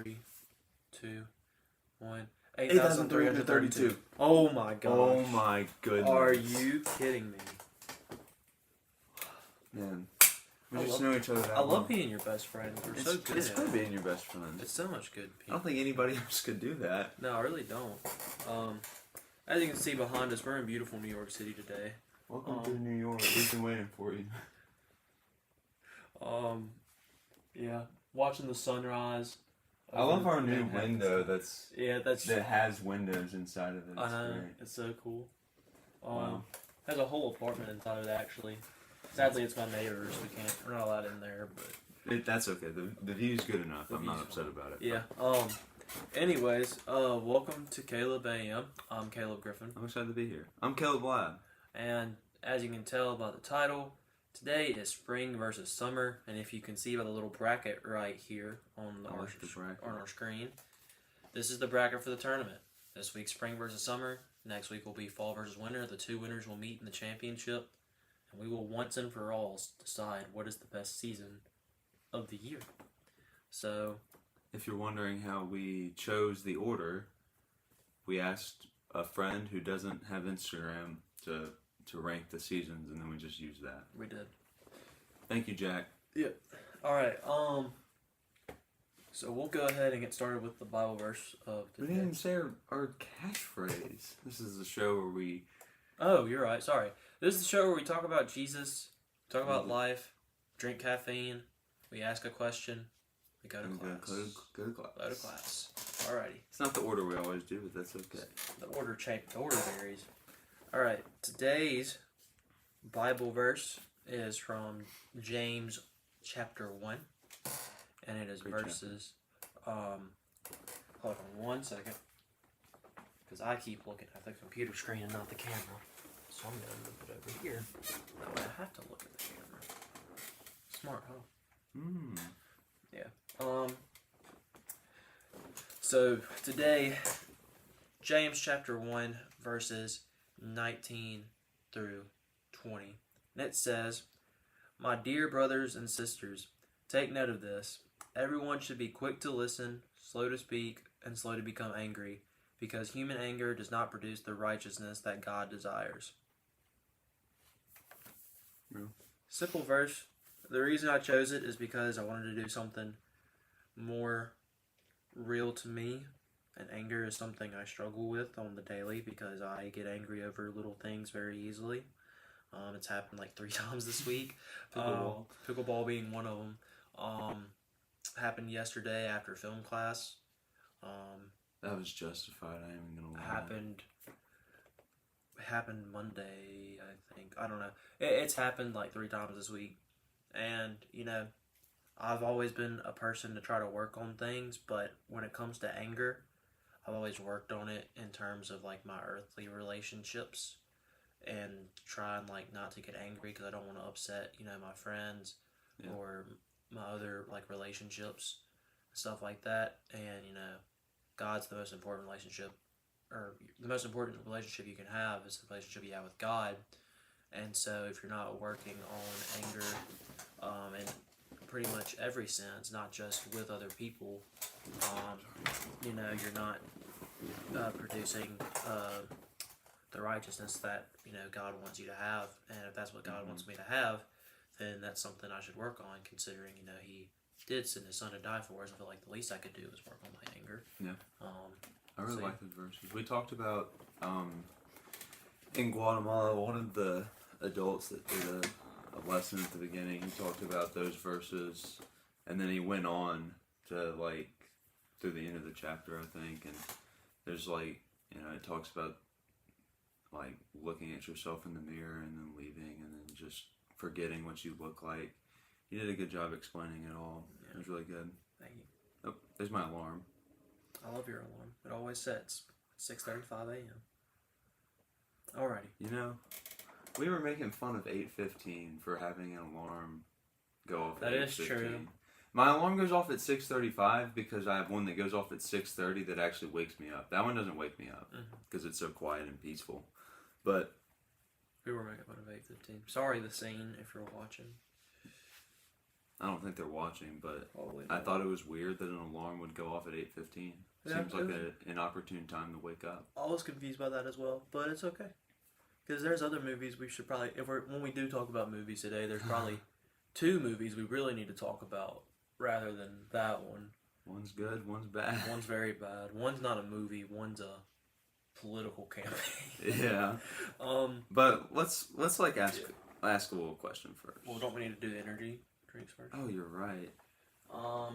3, 2, 1. 8,332. Oh my gosh. Oh my goodness. Are you kidding me? Man, we just know each other that I love well. being your best friend. We're so good It's at good it. being your best friend. It's so much good. I don't think anybody else could do that. No, I really don't. As you can see behind us, we're in beautiful New York City today. Welcome to New York. We've been waiting for you. Yeah, watching the sunrise. I love our new Manhattan. window that has windows inside of it. It's I know, great. it's so cool. Wow. Has a whole apartment inside of it actually. Sadly, it's my neighbors. We're not allowed in there, but That's okay. The view's good enough. I'm not upset about it. yeah. Anyways, welcome to Caleb AM. I'm Caleb Griffin. I'm excited to be here. I'm Caleb Ladd. And as you can tell by the title, today is spring versus summer. And if you can see by the little bracket right here on our screen, this is the bracket for the tournament. This week's spring versus summer. Next week will be fall versus winter. The two winners will meet in the championship. And we will once and for all decide what is the best season of the year. So, if you're wondering how we chose the order, we asked a friend who doesn't have Instagram to rank the seasons, and then we just used that. we did. Thank you, Jack. Yeah. All right. So we'll go ahead and get started with the Bible verse of We today. didn't even say our catchphrase. This is the show where we... Oh, you're right. Sorry. This is the show where we talk about Jesus, talk about life, drink caffeine, we ask a question, we go to class. Go to class. Go to class. Alrighty. It's not the order we always do, but that's okay. The order varies. Alright, today's Bible verse is from James chapter 1. And it is verses hold on 1 second. Because I keep looking at the computer screen and not the camera. So I'm going to move it over here. That way I have to look at the camera. Smart, huh? Yeah. So today, James chapter 1, verses 19 through 20. And it says, "My dear brothers and sisters, take note of this. Everyone should be quick to listen, slow to speak, and slow to become angry, because human anger does not produce the righteousness that God desires." Real. Simple verse. The reason I chose it is because I wanted to do something more real to me, and anger is something I struggle with on the daily because I get angry over little things very easily. It's happened like 3 times this week. Pickleball being one of them. Happened yesterday after film class. That was justified, I ain't even gonna lie. Happened Monday, I think. I don't know. It's happened like 3 times this week. And, I've always been a person to try to work on things, but when it comes to anger, I've always worked on it in terms of like my earthly relationships and trying like not to get angry because I don't want to upset, my friends or my other like relationships, stuff like that. And, God's the most important relationship, or the most important relationship you can have is the relationship you have with God. And so if you're not working on anger in pretty much every sense, not just with other people, you're not producing the righteousness that, God wants you to have. And if that's what God wants me to have, then that's something I should work on, considering, He did send His Son to die for us. I feel like the least I could do was work on my anger. Yeah. I really like the verses. We talked about in Guatemala, one of the adults that did a lesson at the beginning, he talked about those verses, and then he went on to like through the end of the chapter, I think, and there's like, it talks about like looking at yourself in the mirror and then leaving and then just forgetting what you look like. He did a good job explaining it all. Yeah. It was really good. Thank you. Oh, there's my alarm. I love your alarm. It always sets 6:35 a.m. Alrighty. We were making fun of 8:15 for having an alarm go off at 8:15. That is true. My alarm goes off at 6:35 because I have one that goes off at 6:30 that actually wakes me up. That one doesn't wake me up because it's so quiet and peaceful. But we were making fun of 8:15. Sorry, the scene, if you're watching. I don't think they're watching, but Probably I not. thought it was weird that an alarm would go off at 8:15. Yeah, Seems like it was- an opportune time to wake up. I was confused by that as well, but it's okay. Because there's other movies we should probably, when we do talk about movies today, there's probably two movies we really need to talk about rather than that one. One's good, one's bad. One's very bad. One's not a movie. One's a political campaign. Yeah. But let's like ask a little question first. Well, don't we need to do the energy drinks first? Oh, you're right. I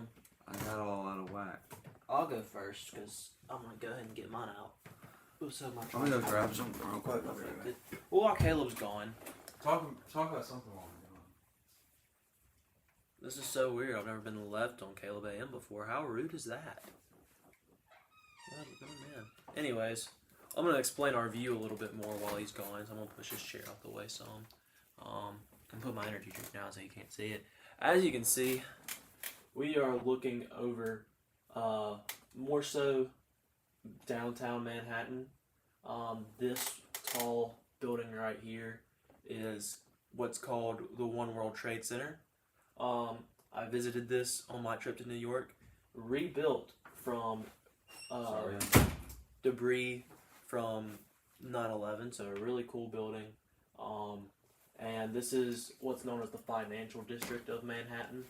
got all out of whack. I'll go first because I'm gonna go ahead and get mine out. So much. I'm gonna go grab something real quick. Well, while Caleb's gone, Talk about something while I'm gone. this is so weird. I've never been left on Caleb AM before. How rude is that? Oh man. Anyways, I'm gonna explain our view a little bit more while he's gone. So I'm gonna push his chair out the way some. And put my energy drink down so you can't see it. As you can see, we are looking over more so downtown Manhattan. This tall building right here is what's called the One World Trade Center. I visited this on my trip to New York. Rebuilt from debris from 9/11, so a really cool building. And this is what's known as the financial district of Manhattan.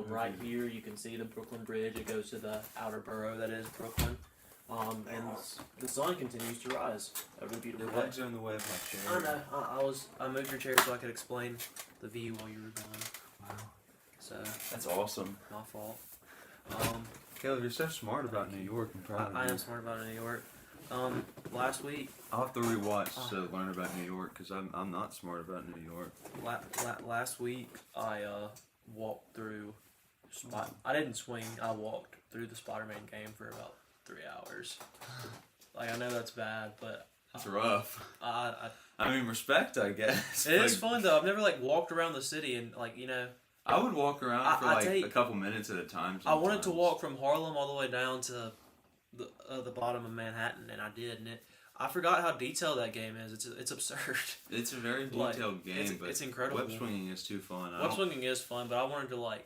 Right here you can see the Brooklyn Bridge. It goes to the outer borough that is Brooklyn. And the sun continues to rise over the beautiful Your day. legs are in the way of my chair. I know. I moved your chair so I could explain the view while you were gone. Wow. So That's awesome. my fault. Caleb, you're so smart about New York. I'm proud of you. I am smart about New York. Last week, I'll have to rewatch to learn about New York because I'm not smart about New York. last week I walked through. I didn't swing. I walked through the Spider-Man game for about 3 hours. Like I know that's bad, but It's rough. I mean, respect, I guess. it is fun though. I've never like walked around the city and like I would walk around for I a couple minutes at a time. I wanted to sometimes. walk from Harlem all the way down to the bottom of Manhattan, and I did. And I forgot how detailed that game is. It's absurd. It's a very detailed game, but it's incredible. web swinging is too fun. Web swinging is fun, but I wanted to like.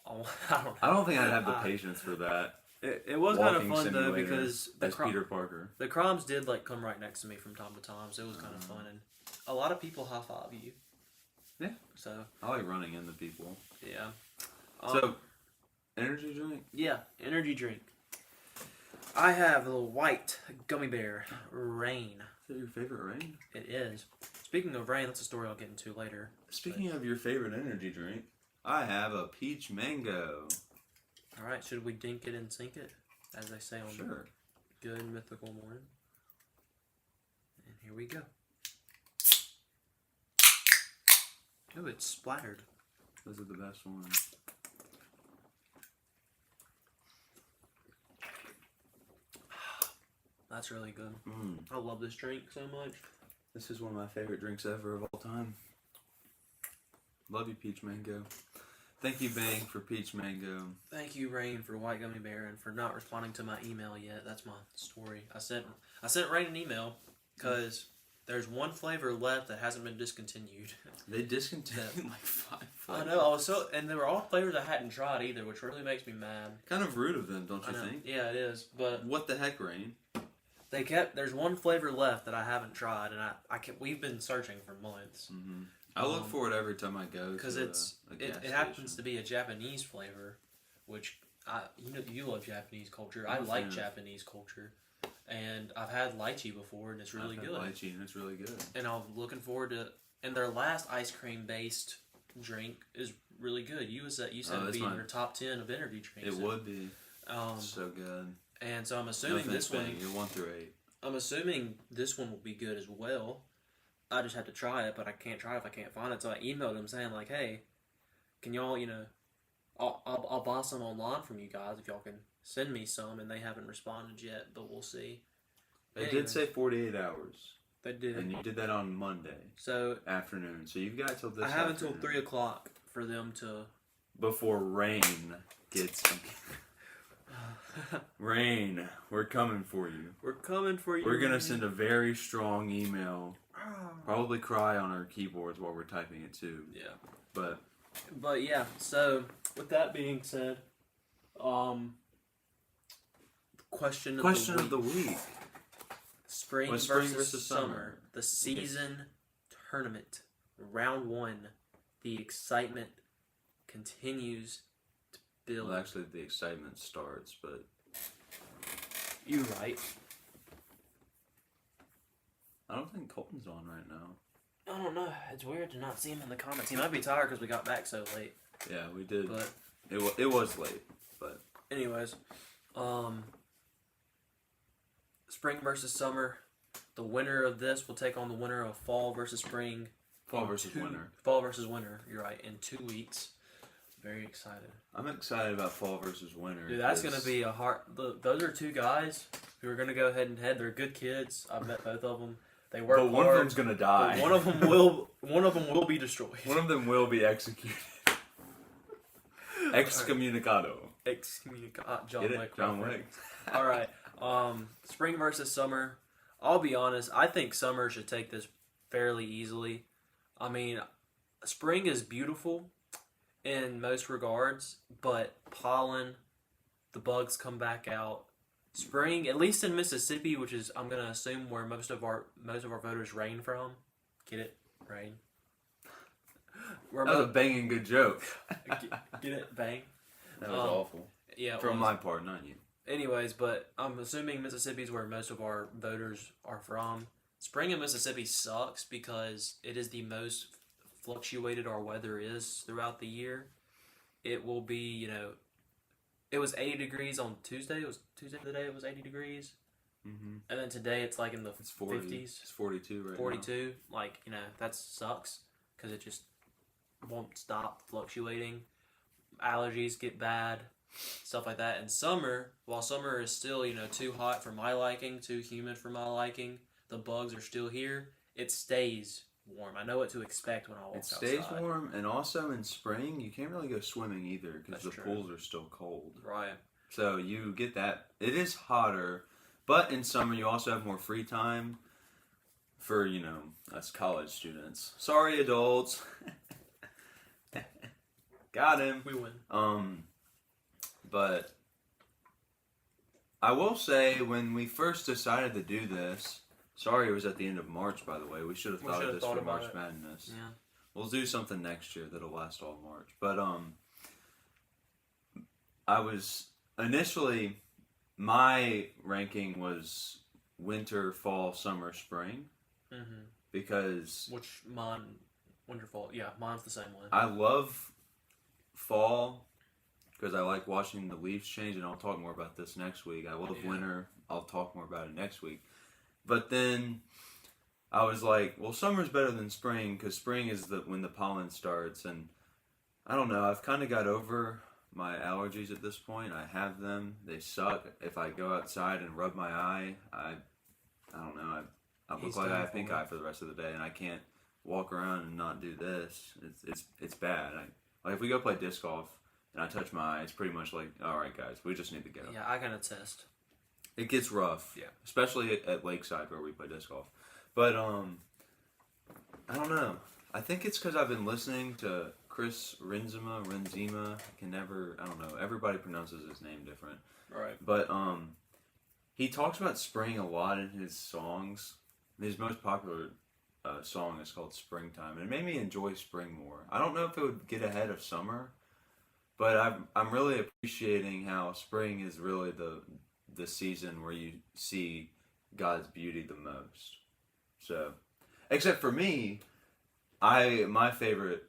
I don't know. I don't think I'd have the patience for that. It was kind of Walking fun though simulator because as Peter Parker. the crimes did like come right next to me from time to time, so it was kind of fun, and a lot of people high five you. Yeah. So I like running into people. yeah. So, energy drink? Yeah, energy drink. I have a little white gummy bear rain. Is that your favorite rain? It is. Speaking of rain, that's a story I'll get into later. Speaking of your favorite energy drink, I have a peach mango. All right, should we dink it and sink it, as they say on Sure. Good Mythical Morning? And here we go. Oh, it's splattered. Those are the best ones. That's really good. Mm. I love this drink so much. This is one of my favorite drinks ever of all time. Love you, peach mango. Thank you, Bang, for peach mango. Thank you, Rain, for white gummy bear and for not responding to my email yet. That's my story. I sent Rain an email because there's one flavor left that hasn't been discontinued. They discontinued like 5 flavors. I know. And they were all flavors I hadn't tried either, which really makes me mad. Kind of rude of them, don't you I know. think? Yeah, it is. But What the heck, Rain? there's one flavor left that I haven't tried, and we've been searching for months. Mm-hmm. I look for it every time I go because it happens to be a Japanese flavor, which you love Japanese culture. I like Japanese culture, and I've had lychee before, and it's really good. Lychee, and it's really good. And I'm looking forward to. And their last ice cream based drink is really good. You said it'd be in your top 10 of energy drinks. It would be. So good. And so I'm assuming this one. You're 1 through 8. I'm assuming this one will be good as well. I just have to try it, but I can't try it if I can't find it. So I emailed them saying like, "Hey, can y'all, I'll buy some online from you guys if y'all can send me some." And they haven't responded yet, but we'll see. They did say 48 hours. They did. And you did that on Monday afternoon. So you've got till this. I have until 3 o'clock for them to. Before Rain gets. Rain, we're coming for you. We're coming for you. We're gonna send a very strong email. Probably cry on our keyboards while we're typing it too. Yeah. But But yeah, so with that being said, question of the week. Spring versus summer. The season tournament. Round 1. The excitement continues to build. Well, actually, the excitement starts, but... You're right. I don't think Colton's on right now. I don't know. It's weird to not see him in the comments. He might be tired because we got back so late. Yeah, we did. But it was late, but... Anyways, spring versus summer. The winner of this will take on the winner of fall versus spring. Fall versus winter. Fall versus winter, you're right, in 2 weeks. Very excited. I'm excited about fall versus winter. Dude, that's going to be a hard... Those are 2 guys who are going to go head and head. They're good kids. I've met both of them. They work hard. But one of them's going to die. One of them will be destroyed. One of them will be executed. Excommunicado. John Get it? Wick. John Wick. All right. Spring versus summer. I'll be honest. I think summer should take this fairly easily. I mean, spring is beautiful in most regards, but pollen, the bugs come back out. Spring, at least in Mississippi, which is I'm gonna assume where most of our voters reign from. Get it? Rain. That was a banging good joke. Get it? Bang. That was awful. Yeah. From my part, not you. Anyways, but I'm assuming Mississippi is where most of our voters are from. Spring in Mississippi sucks because it is the most fluctuated our weather is throughout the year. It will be, it was 80 degrees on Tuesday. It was Tuesday today. It was 80 degrees. Mm-hmm. And then today it's like in the 50s. It's 42 right 42. Now. Like, that sucks because it just won't stop fluctuating. Allergies get bad. Stuff like that. And summer, while summer is still, too hot for my liking, too humid for my liking, the bugs are still here, it stays warm. I know what to expect when I walk outside. It stays warm, and also in spring, you can't really go swimming either because the pools are still cold. Right. So you get that. It is hotter, but in summer you also have more free time for, us college students. Sorry, adults. Got him. We win. But I will say, when we first decided to do this, sorry it was at the end of March, by the way. We should have thought of this for March Madness. Yeah. We'll do something next year that'll last all March. But I was initially, my ranking was winter, fall, summer, spring. Mm-hmm. Because winter, fall. Yeah, mine's the same one. I love fall because I like watching the leaves change, and I'll talk more about this next week. I love winter. I'll talk more about it next week. But then I was like, well, summer's better than spring because spring is when the pollen starts. And I don't know. I've kind of got over my allergies at this point. I have them. They suck. If I go outside and rub my eye, I don't know. I look like I have pink eye for the rest of the day, and I can't walk around and not do this. It's bad. Like if we go play disc golf and I touch my eye, it's pretty much like, all right, guys, we just need to go. Yeah, I can attest. It gets rough. Yeah. Especially at Lakeside where we play disc golf. But, I don't know. I think it's because I've been listening to Chris Renzema. I don't know. Everybody pronounces his name different. Right. But, he talks about spring a lot in his songs. His most popular song is called Springtime. And it made me enjoy spring more. I don't know if it would get ahead of summer. But I'm really appreciating how spring is really the season where you see God's beauty the most. So, except for me, my favorite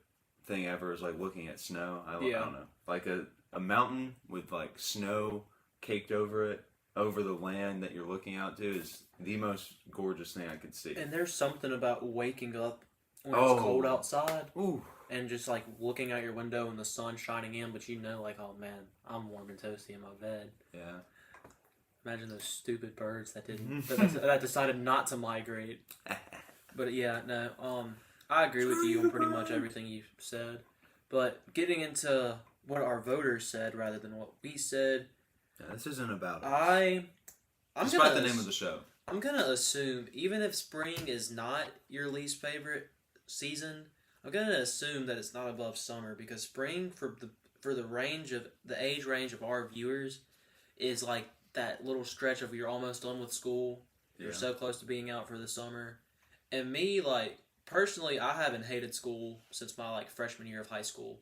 thing ever is like looking at snow. I don't know, like a mountain with like snow caked over it, over the land that you're looking out to is the most gorgeous thing I could see. And there's something about waking up when it's cold outside. Ooh. And just like looking out your window and the sun shining in, but like, oh man, I'm warm and toasty in my bed. Yeah. Imagine those stupid birds that decided not to migrate. But yeah, no, I agree with you on pretty much everything you said. But getting into what our voters said rather than what we said. Yeah, this isn't about us. Despite the name of the show. I'm gonna assume even if spring is not your least favorite season, I'm gonna assume that it's not above summer because spring for the range of the age range of our viewers is like that little stretch of you're almost done with school. You're so close to being out for the summer. And me, like, personally, I haven't hated school since my, like, freshman year of high school.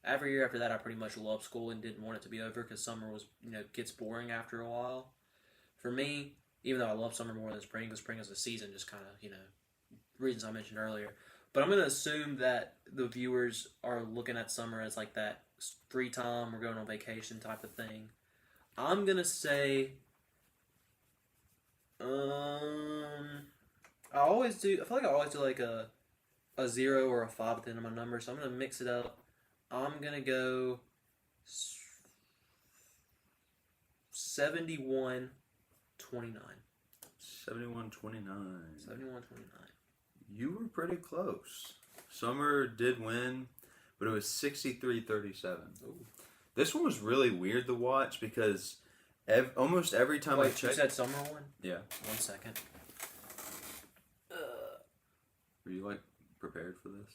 Every year after that, I pretty much loved school and didn't want it to be over because summer was, gets boring after a while. For me, even though I love summer more than spring, because spring as a season just kind of, reasons I mentioned earlier. But I'm going to assume that the viewers are looking at summer as, like, that free time, we're going on vacation type of thing. I'm going to say... I always do. I feel like I always do like a 0 or a 5 at the end of my number, so I'm gonna mix it up. I'm gonna go 71-29. 71-29. 71-29. You were pretty close. Summer did win, but it was 63-37. This one was really weird to watch because almost every time I checked... you said summer one? Yeah. 1 second. Were you, like, prepared for this?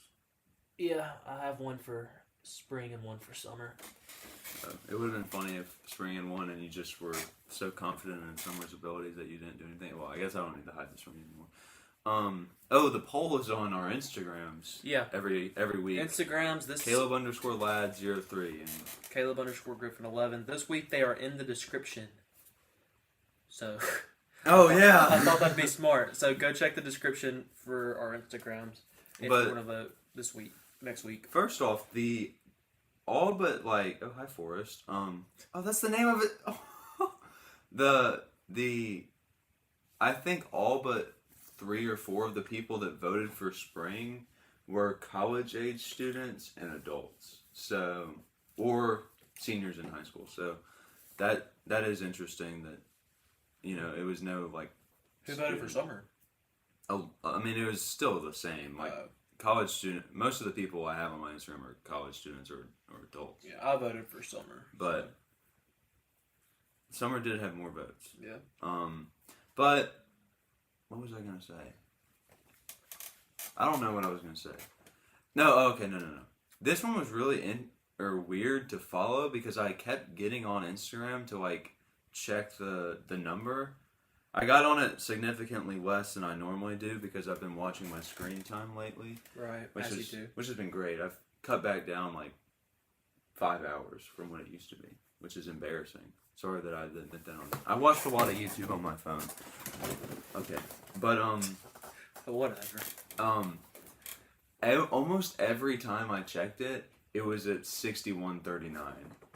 Yeah, I have one for spring and one for summer. It would have been funny if spring and one and you just were so confident in summer's abilities that you didn't do anything. Well, I guess I don't need to hide this from you anymore. The poll is on our Instagrams. Yeah. Every week. Instagrams, this Caleb_lad03 and Caleb_Griffin11. This week they are in the description. So oh yeah. I thought that'd be smart. So go check the description for our Instagrams if you want to vote next week. First off, all but like hi Forrest. That's the name of it. I think all but 3 or 4 of the people that voted for spring were college age students and adults. So, or seniors in high school. So that is interesting that it was no like who voted for summer? Oh, I mean it was still the same. Like college student, most of the people I have on my Instagram are college students or adults. Yeah, I voted for summer. But summer did have more votes. Yeah. But what was I gonna say? I don't know what I was gonna say. No, okay, no. This one was really weird to follow because I kept getting on Instagram to like check the number. I got on it significantly less than I normally do because I've been watching my screen time lately. Right, which has been great. I've cut back down like 5 hours from what it used to be, which is embarrassing. Sorry that I didn't that on. I watched a lot of YouTube on my phone. Okay, but whatever. Almost every time I checked it, it was at 61-39.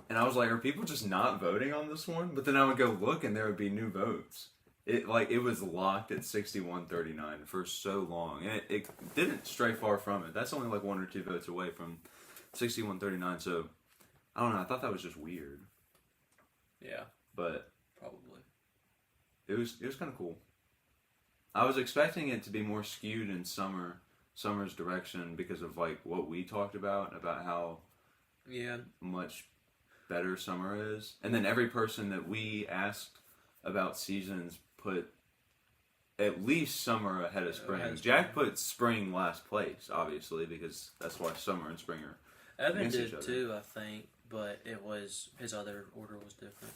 And I was like, are people just not voting on this one? But then I would go look and there would be new votes. It was locked at 61-39 for so long. And it didn't stray far from it. That's only like 1 or 2 votes away from 61-39. So, I don't know. I thought that was just weird. Yeah. But probably. It was kind of cool. I was expecting it to be more skewed in summer's direction because of like what we talked about how much better summer is. And then every person that we asked about seasons put at least summer ahead of spring. Jack put spring last place, obviously, because that's why summer and spring are Evan did too, I think, but his other order was different.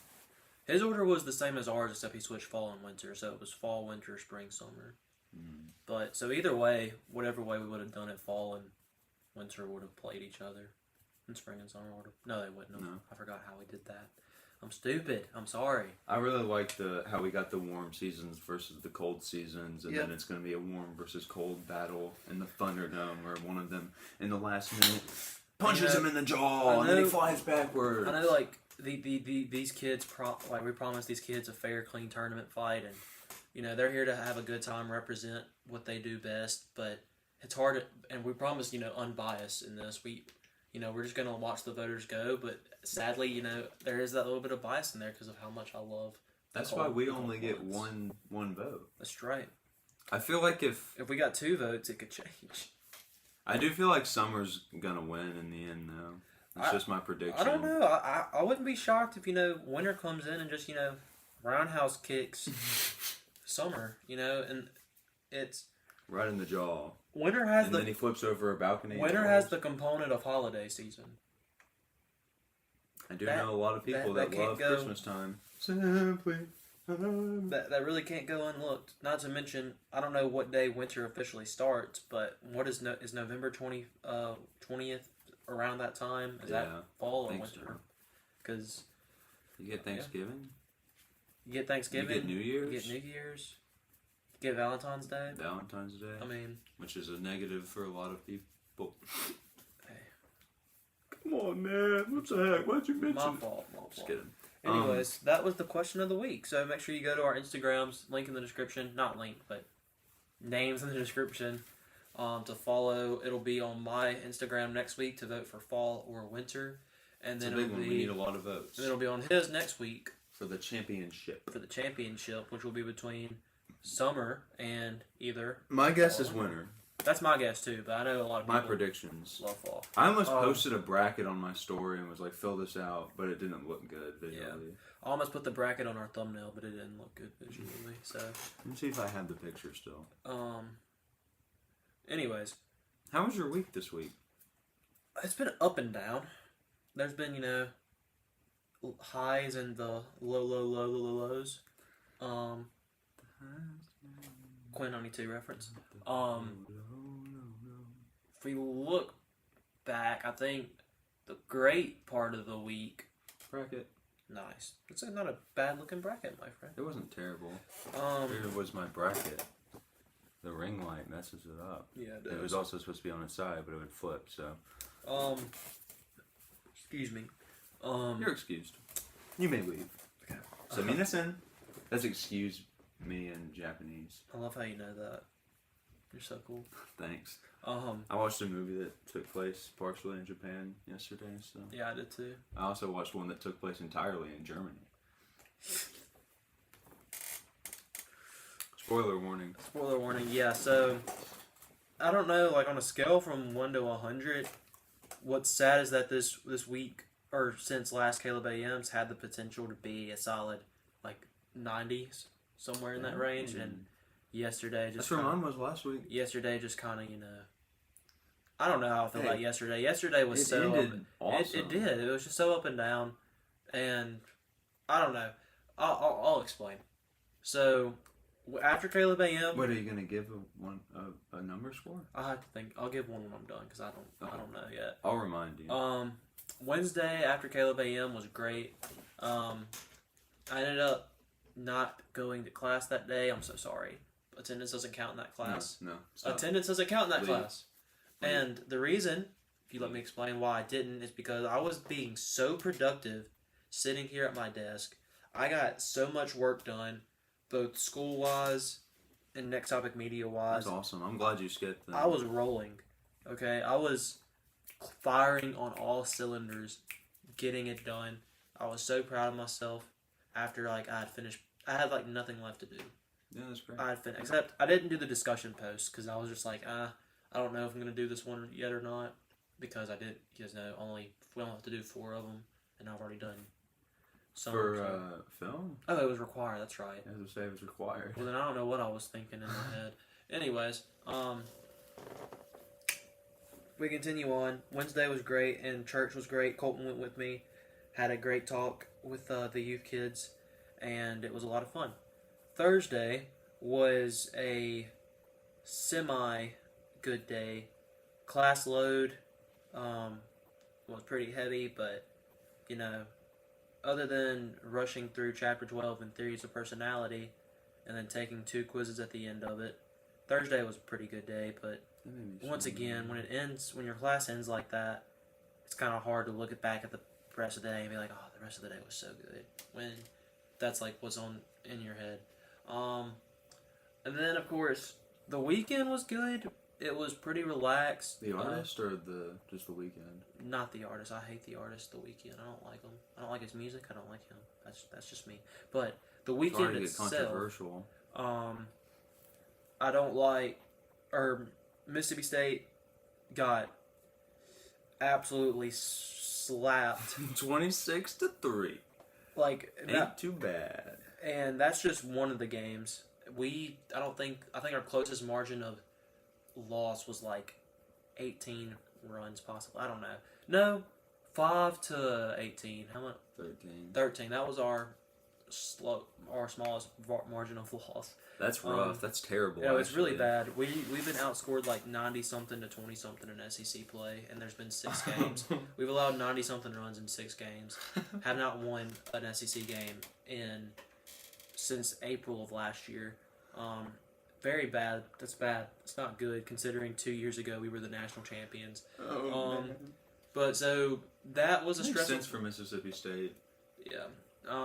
His order was the same as ours, except he switched fall and winter, so it was fall, winter, spring, summer. But so either way, whatever way we would have done it, fall and winter would have played each other, and spring and summer would have. No, they wouldn't have. No. I forgot how we did that. I'm stupid. I'm sorry. I really like how we got the warm seasons versus the cold seasons, and then it's going to be a warm versus cold battle in the Thunderdome, where one of them in the last minute punches him in the jaw, and then he flies backward. I know, like these kids, we promised these kids a fair, clean tournament fight, and they're here to have a good time, represent what they do best, but it's hard, and we promised unbiased in this. We're just gonna watch the voters go, but sadly, there is that little bit of bias in there because of how much I love. That's why we only get one vote. That's right. I feel like if we got 2 votes, it could change. I do feel like summer's gonna win in the end, though. It's just my prediction. I don't know. I wouldn't be shocked if winter comes in and just roundhouse kicks summer. And it's right in the jaw. Winter has and then he flips over a balcony. Winter has the component of holiday season. I do know a lot of people that love Christmas time. Simply. That really can't go unlooked. Not to mention, I don't know what day winter officially starts, but what is November 20th around that time? Is that fall or winter? Because you get Thanksgiving. You get Thanksgiving. You get New Year's. You get New Year's. You get Valentine's Day. Valentine's Day. I mean, which is a negative for a lot of people. Hey. Come on, man. What the heck? Why'd you mention My fault. Just kidding. Anyways, that was the question of the week. So make sure you go to our Instagrams, link in the description. Not link, but names in the description to follow. It'll be on my Instagram next week to vote for fall or winter. And then we need a lot of votes. And it'll be on his next week. For the championship. Which will be between summer and either... My guess is winter. That's my guess too, but I know a lot of people... My predictions. Love fall. I almost posted a bracket on my story and was like, fill this out, but it didn't look good visually. Yeah. I almost put the bracket on our thumbnail, but it didn't look good visually, so... Let me see if I have the picture still. Anyways. How was your week this week? It's been up and down. There's been, highs and the lows. Quinn 92 reference. If we look back, I think the great part of the week... Bracket. Nice. It's not a bad looking bracket, my friend. It wasn't terrible. Here was my bracket. The ring light messes it up. Yeah, it does. It was also supposed to be on its side, but it would flip, so... Excuse me. You're excused. You may leave. Okay. So minasen. That's excuse me in Japanese. I love how you know that. You're so cool. Thanks. I watched a movie that took place partially in Japan yesterday, so... Yeah, I did too. I also watched one that took place entirely in Germany. Spoiler warning. Spoiler warning, yeah, so... I don't know, like on a scale from 1 to 100, what's sad is that this week, or since last Caleb AM's, had the potential to be a solid, 90s, somewhere in that range, and yesterday just... That's where mine was last week. Yesterday just kind of, I don't know how I feel about yesterday. Yesterday was so... Awesome. It did. It was just so up and down, and I don't know. I'll explain. So... After Caleb AM, what are you gonna give a number score? I have to think. I'll give one when I'm done because I don't know yet. I'll remind you. Wednesday after Caleb AM was great. I ended up not going to class that day. I'm so sorry. Attendance doesn't count in that class. No. Attendance doesn't count in that class. Leave. And the reason, if you let me explain why I didn't, is because I was being so productive sitting here at my desk. I got so much work done, both school-wise and Next Topic Media-wise. That's awesome. I'm glad you skipped that. I was rolling, okay? I was firing on all cylinders, getting it done. I was so proud of myself after, I had finished. I had, nothing left to do. Yeah, that's great. I had finished. Except, I didn't do the discussion post, because I was just I don't know if I'm going to do this one yet or not, because we only have to do 4 of them, and I've already done some. For film? Oh, it was required, that's right. As I say, it was required. Well, then I don't know what I was thinking in my head. Anyways, we continue on. Wednesday was great, and church was great. Colton went with me, had a great talk with the youth kids, and it was a lot of fun. Thursday was a semi-good day. Class load was pretty heavy, but, other than rushing through Chapter 12 and Theories of Personality and then taking 2 quizzes at the end of it, Thursday was a pretty good day, but once again, when your class ends like that, it's kind of hard to look back at the rest of the day and be like, oh, the rest of the day was so good, when that's what's in your head. And then, of course, the weekend was good. It was pretty relaxed. The artist or just the weekend? Not the artist. I hate the artist. The weekend. I don't like him. I don't like his music. I don't like him. That's just me. But the weekend itself. Controversial. I don't like. Mississippi State got absolutely slapped. 26-3. Ain't too bad. And that's just one of the games. I think our closest margin of loss was like 18 runs, possibly. I don't know. No, 5-18. How much? 13. 13. That was our smallest margin of loss. That's rough. That's terrible. Yeah, it's really bad. We've been outscored like 90 something to 20 something in SEC play, and there's been 6 games. We've allowed 90 something runs in 6 games. Have not won an SEC game since April of last year. Very bad. That's bad. It's not good considering 2 years ago we were the national champions. Oh, man. But so that was a Makes stressful. sense for Mississippi State. Yeah,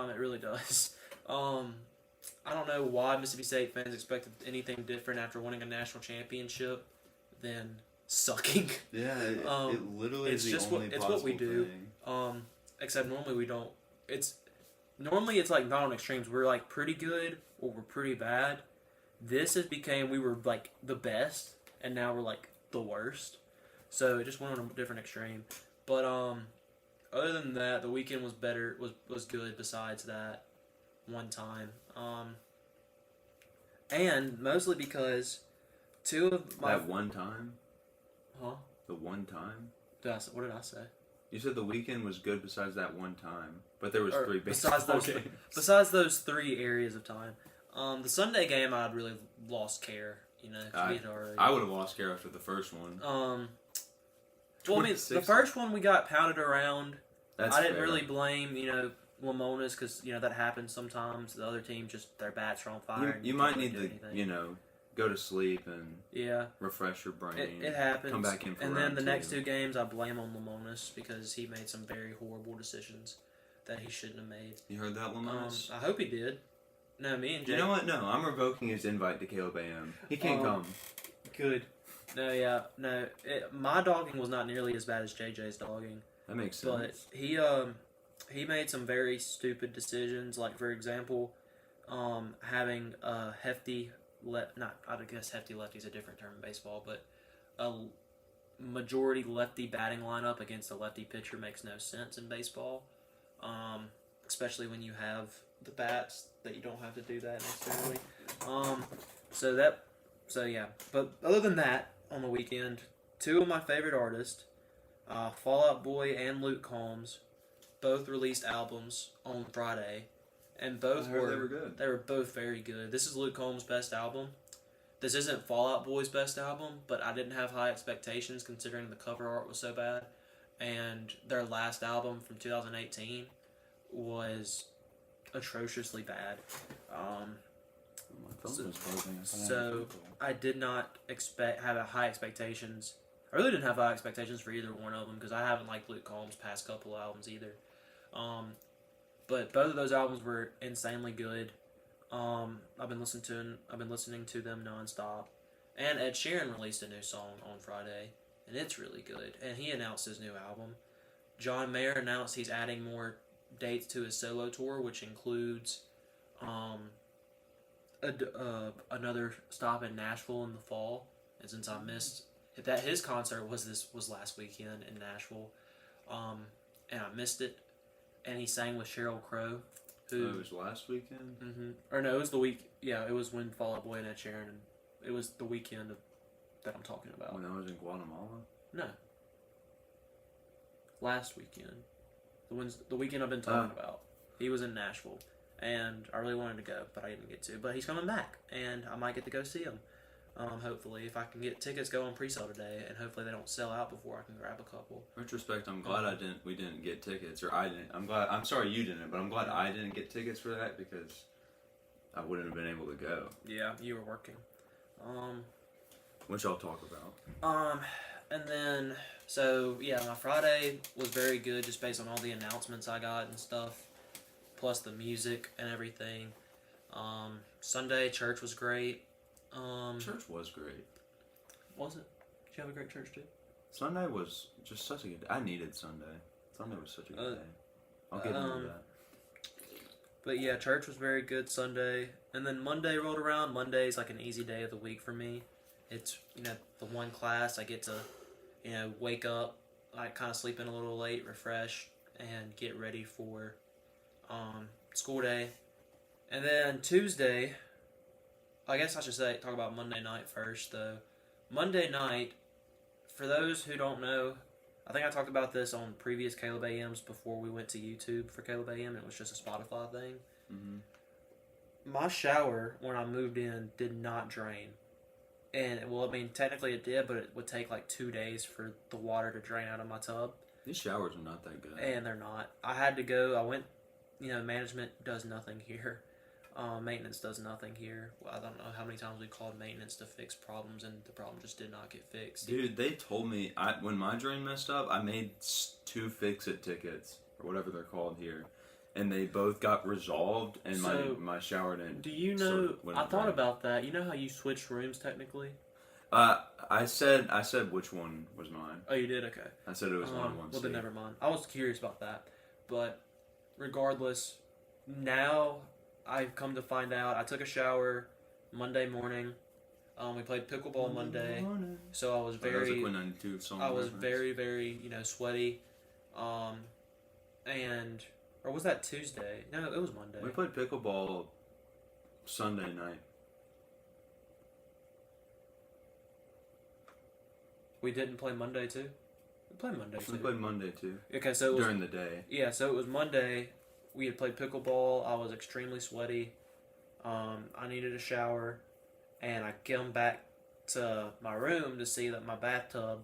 it really does. I don't know why Mississippi State fans expected anything different after winning a national championship than sucking. Yeah, it literally it's is the just only it's what we do. thing. Except normally we don't. Normally it's like not on extremes. We're like pretty good or we're pretty bad. This has became we were like the best, and now we're like the worst. So it just went on a different extreme. But other than that, the weekend was better. Was good. Besides that, one time. And mostly because 2 of my That one time? Huh? The one time? What did I say? You said the weekend was good besides that one time, but there was 3 besides baseball those games. besides those 3 areas of time. The Sunday game I'd really lost care. You know, I would have lost care after the first one. Well, I mean, the first one we got pounded around. That's I didn't fair. really blame Lamona's because that happens sometimes. The other team just their bats are on fire. You might need to go to sleep and refresh your brain. It happens. Come back in for and then the round next 2 2 games I blame on Lamona's because he made some very horrible decisions that he shouldn't have made. You heard that, Lamona's? I hope he did. No, me and Jake. You know what? No, I'm revoking his invite to Caleb AM. He can't come. Good. No, my dogging was not nearly as bad as JJ's dogging. That makes sense. But he made some very stupid decisions. Like for example, having a hefty I guess hefty lefty is a different term in baseball, but a majority lefty batting lineup against a lefty pitcher makes no sense in baseball. Especially when you have the bats that you don't have to do that necessarily. But other than that, on the weekend, 2 of my favorite artists, Fall Out Boy and Luke Combs, both released albums on Friday, and both they were good. They were both very good. This is Luke Combs' best album. This isn't Fall Out Boy's best album, but I didn't have high expectations considering the cover art was so bad, and their last album from 2018 was atrociously bad. So I did not have high expectations. I really didn't have high expectations for either one of them because I haven't liked Luke Combs' past couple of albums either. But both of those albums were insanely good. I've been listening to them nonstop. And Ed Sheeran released a new song on Friday, and it's really good. And he announced his new album. John Mayer announced he's adding more dates to his solo tour, which includes another stop in Nashville in the fall. And since I missed that, his concert was last weekend in Nashville, and I missed it. And he sang with Sheryl Crow. It was last weekend? Mm-hmm. Or no, it was the week. Yeah, it was when Fall Out Boy and Ed Sheeran. And it was the weekend that I'm talking about. When I was in Guatemala? No. Last weekend. The weekend I've been talking about. He was in Nashville. And I really wanted to go, but I didn't get to. But he's coming back, and I might get to go see him. Hopefully, if I can get tickets, go on pre-sale today, and hopefully they don't sell out before I can grab a couple. Retrospect, I'm glad we didn't get tickets, or I didn't. I'm sorry you didn't, but I'm glad I didn't get tickets for that because I wouldn't have been able to go. Yeah, you were working. Which I'll talk about. And then my Friday was very good just based on all the announcements I got and stuff, plus the music and everything. Sunday church was great. Church was great. Was it? Did you have a great church too? Sunday was just such a good day. I needed Sunday. Sunday was such a good day. I'll get into that. But yeah, church was very good Sunday. And then Monday rolled around. Monday's like an easy day of the week for me. It's, the one class I get to, wake up, I kind of sleep in a little late, refresh, and get ready for school day. And then Tuesday, I guess I should talk about Monday night first, though. Monday night, for those who don't know, I think I talked about this on previous Caleb AMs before we went to YouTube for Caleb AM. It was just a Spotify thing. Mm-hmm. My shower, when I moved in, did not drain. And, well, I mean, technically it did, but it would take like 2 days for the water to drain out of my tub. These showers are not that good. And they're not. I had to go, I went, management does nothing here. Maintenance does nothing here. Well, I don't know how many times we called maintenance to fix problems, and the problem just did not get fixed. Dude, they told me, when my drain messed up, I made 2 fix-it tickets, or whatever they're called here. And they both got resolved, and my shower didn't. Do you know? I thought about that. You know how you switched rooms technically? I said which one was mine. Oh, you did? Okay. I said it was 101C. Well, then never mind. I was curious about that, but regardless, now I've come to find out. I took a shower Monday morning. We played pickleball Monday, so I was very, very sweaty, and. Or was that Tuesday? No, it was Monday. We played pickleball Sunday night. We didn't play Monday too? We played Monday too. We played Monday too. Okay, so it was, during the day. Yeah, so it was Monday. We had played pickleball. I was extremely sweaty. I needed a shower. And I come back to my room to see that my bathtub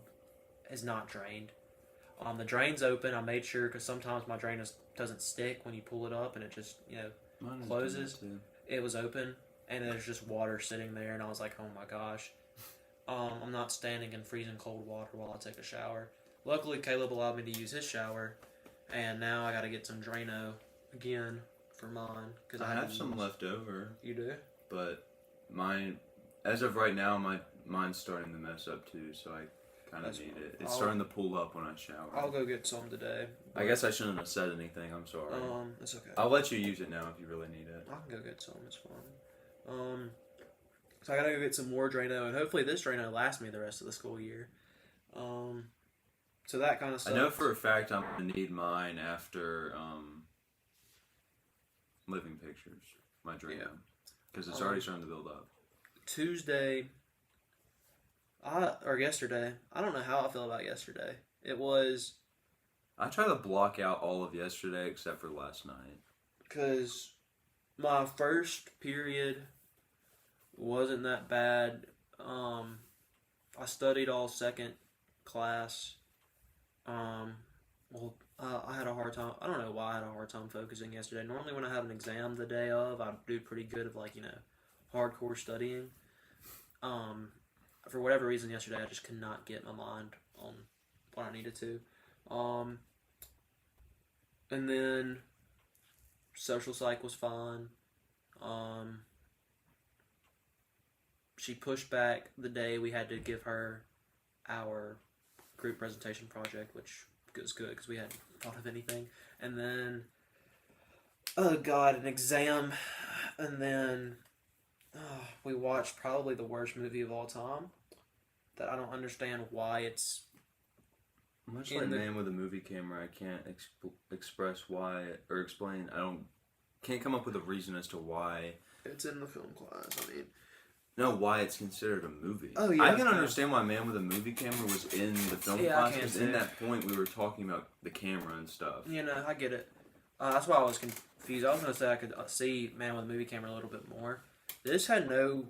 is not drained. The drain's open. I made sure, because sometimes my drain doesn't stick when you pull it up and it just, closes. It was open, and there's just water sitting there, and I was like, oh my gosh. I'm not standing in freezing cold water while I take a shower. Luckily, Caleb allowed me to use his shower, and now I got to get some Drano again for mine. Cause I have some left over. You do? But mine, as of right now, mine's starting to mess up too, so I kind of need it. It's starting to pull up when I shower. I'll go get some today. I guess I shouldn't have said anything. I'm sorry. It's okay. I'll let you use it now if you really need it. I can go get some. It's fine. So I gotta go get some more Drano, and hopefully this Drano lasts me the rest of the school year. So that kind of stuff. I know for a fact I'm gonna need mine after living pictures. My Drano, because it's already starting to build up. Tuesday. Or yesterday. I don't know how I feel about yesterday. It was. I try to block out all of yesterday except for last night. Because my first period wasn't that bad. I studied all second class. I had a hard time. I don't know why I had a hard time focusing yesterday. Normally when I have an exam the day of, I do pretty good of hardcore studying. For whatever reason yesterday, I just could not get my mind on what I needed to. And then social psych was fine. She pushed back the day we had to give her our group presentation project, which was good because we hadn't thought of anything. And then, oh God, an exam. And then we watched probably the worst movie of all time that I don't understand why it's much like Man with a Movie Camera. I can't express why or explain. Can't come up with a reason as to why it's in the film class. I mean, no, why it's considered a movie. Oh yeah, I can understand why Man with a Movie Camera was in the film class, because in that point we were talking about the camera and stuff. I get it. That's why I was confused. I was going to say I could see Man with a Movie Camera a little bit more. This had nothing.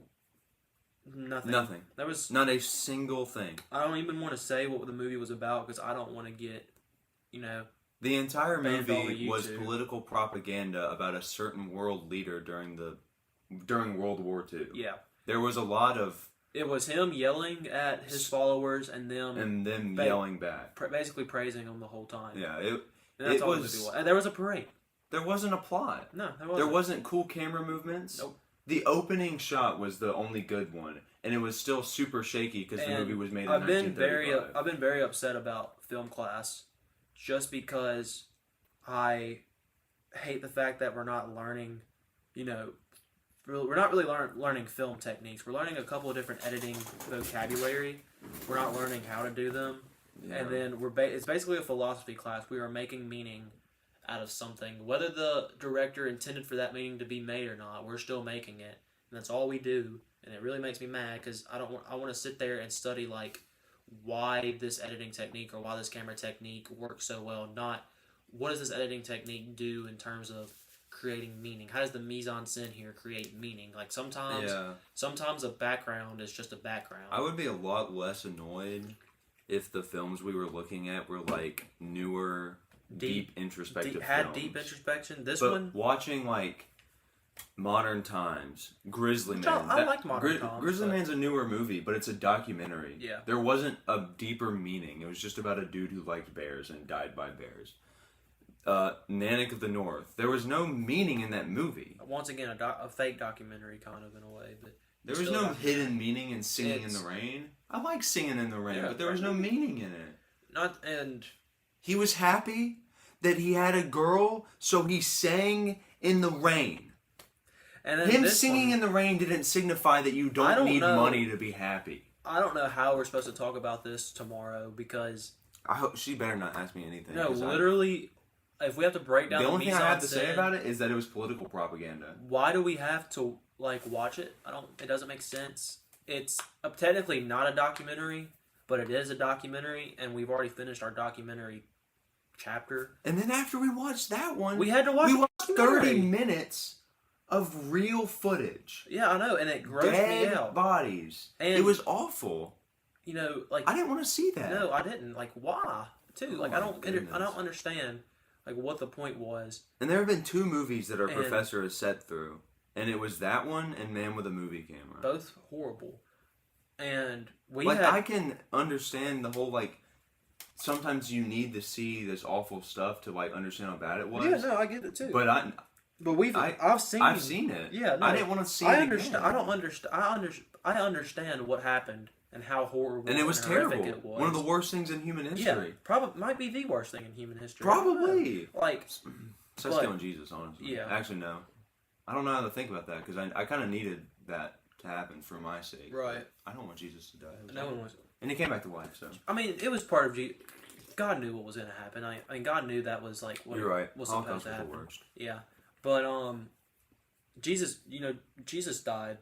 There was not a single thing. I don't even want to say what the movie was about because I don't want to get, The entire movie was political propaganda about a certain world leader during World War II. Yeah. There was a lot of... It was him yelling at his followers and them yelling back. Basically praising them the whole time. Yeah, that's all the movie was. And there was a parade. There wasn't a plot. No, there wasn't. There wasn't cool camera movements. Nope. The opening shot was the only good one, and it was still super shaky because the movie was made in 1935. I've been very upset about film class just because I hate the fact that we're not learning, we're not really learning film techniques. We're learning a couple of different editing vocabulary. We're not learning how to do them. Yeah. And then it's basically a philosophy class. We are making meaning out of something. Whether the director intended for that meaning to be made or not, we're still making it. and that's all we do, and it really makes me mad because I want to sit there and study like why this editing technique or why this camera technique works so well. Not what does this editing technique do in terms of creating meaning. How does the mise en scène here create meaning? Like sometimes a background is just a background. I would be a lot less annoyed if the films we were looking at were like newer, deep introspective films. Deep introspection. This but one watching like Modern Times, Grizzly Man. I like Modern Times. Grizzly Man's a newer movie, but it's a documentary. Yeah. There wasn't a deeper meaning. It was just about a dude who liked bears and died by bears. Nanic of the North. There was no meaning in that movie. Once again, a fake documentary kind of in a way, but there was no hidden meaning in Singing in the Rain. I like Singing in the Rain, but there was no meaning in it. He was happy that he had a girl, so he sang in the rain. And then him singing in the rain didn't signify that you don't need money to be happy. I don't know how we're supposed to talk about this tomorrow because I hope she better not ask me anything. No, literally, if we have to break down the only thing I have to say about it is that it was political propaganda. Why do we have to watch it? It doesn't make sense. It's technically not a documentary, but it is a documentary, and we've already finished our documentary chapter. And then after we watched that one, we had to watch 30 minutes of real footage. Yeah, I know, and it grossed me out. Dead bodies. And it was awful. You know, like I didn't want to see that. No, I didn't. Like, why? I don't understand like what the point was. And there have been 2 movies that our professor has sat through, and it was that one and Man with a Movie Camera. Both horrible. And I can understand the whole sometimes you need to see this awful stuff to understand how bad it was. Yeah, no, I get it too. But I've seen it. Yeah, no, I didn't want to see it again. I don't understand. I understand what happened and how horrible and it was terrible. It was. One of the worst things in human history. Yeah, probably might be the worst thing in human history. Probably. Besides killing Jesus, honestly. Yeah. Actually, no. I don't know how to think about that because I kind of needed that to happen for my sake. Right. I don't want Jesus to die. No one wants. And he came back to life, so. I mean, it was part of God knew what was going to happen. I mean, God knew that was what You're right. was supposed to happen. The worst. Yeah, but Jesus, Jesus died,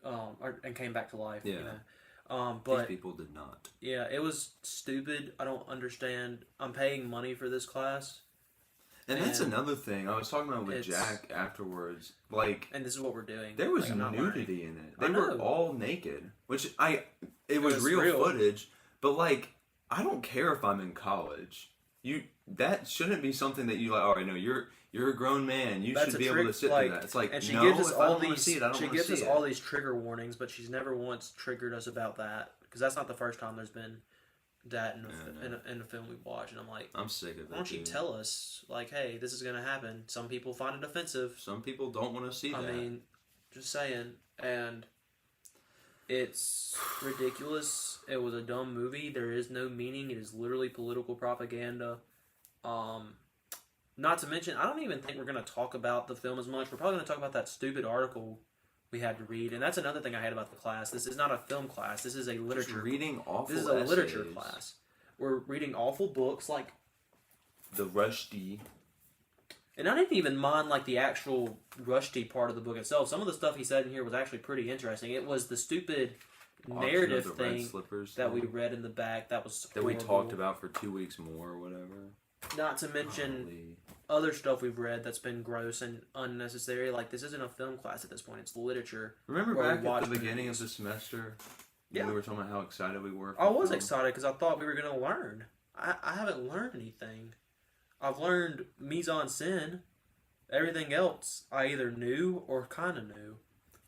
and came back to life. Yeah. You know? But these people did not. Yeah, it was stupid. I don't understand. I'm paying money for this class. And that's another thing. I was talking about with Jack afterwards. And this is what we're doing. There was nudity in it. They were all naked. Which it was real footage. But I don't care if I'm in college. That shouldn't be something that you all right, no, you're a grown man. You should be able to sit through that. It's and she no, gives us if all I don't these, want to see it, I don't want to see it. She gives us all these trigger warnings, but she's never once triggered us about that. Because that's not the first time there's been that in a film we watch, and I'm like, I'm sick of it. Why don't you tell us, hey, this is gonna happen? Some people find it offensive. Some people don't want to see that. I mean, just saying, and it's ridiculous. It was a dumb movie. There is no meaning. It is literally political propaganda. Not to mention, I don't even think we're gonna talk about the film as much. We're probably gonna talk about that stupid article we had to read, and that's another thing I hate about the class. This is not a film class. This is a literature. Just reading awful. This is a literature class. We're reading awful books like the Rushdie. And I didn't even mind the actual Rushdie part of the book itself. Some of the stuff he said in here was actually pretty interesting. It was the stupid narrative thing that we read in the back that was horrible. That we talked about for 2 weeks more or whatever. Not to mention other stuff we've read that's been gross and unnecessary. This isn't a film class at this point. It's literature. Remember back at the beginning of the semester when we were talking about how excited we were? I was excited because I thought we were going to learn. I haven't learned anything. I've learned mise en scène. Everything else I either knew or kind of knew.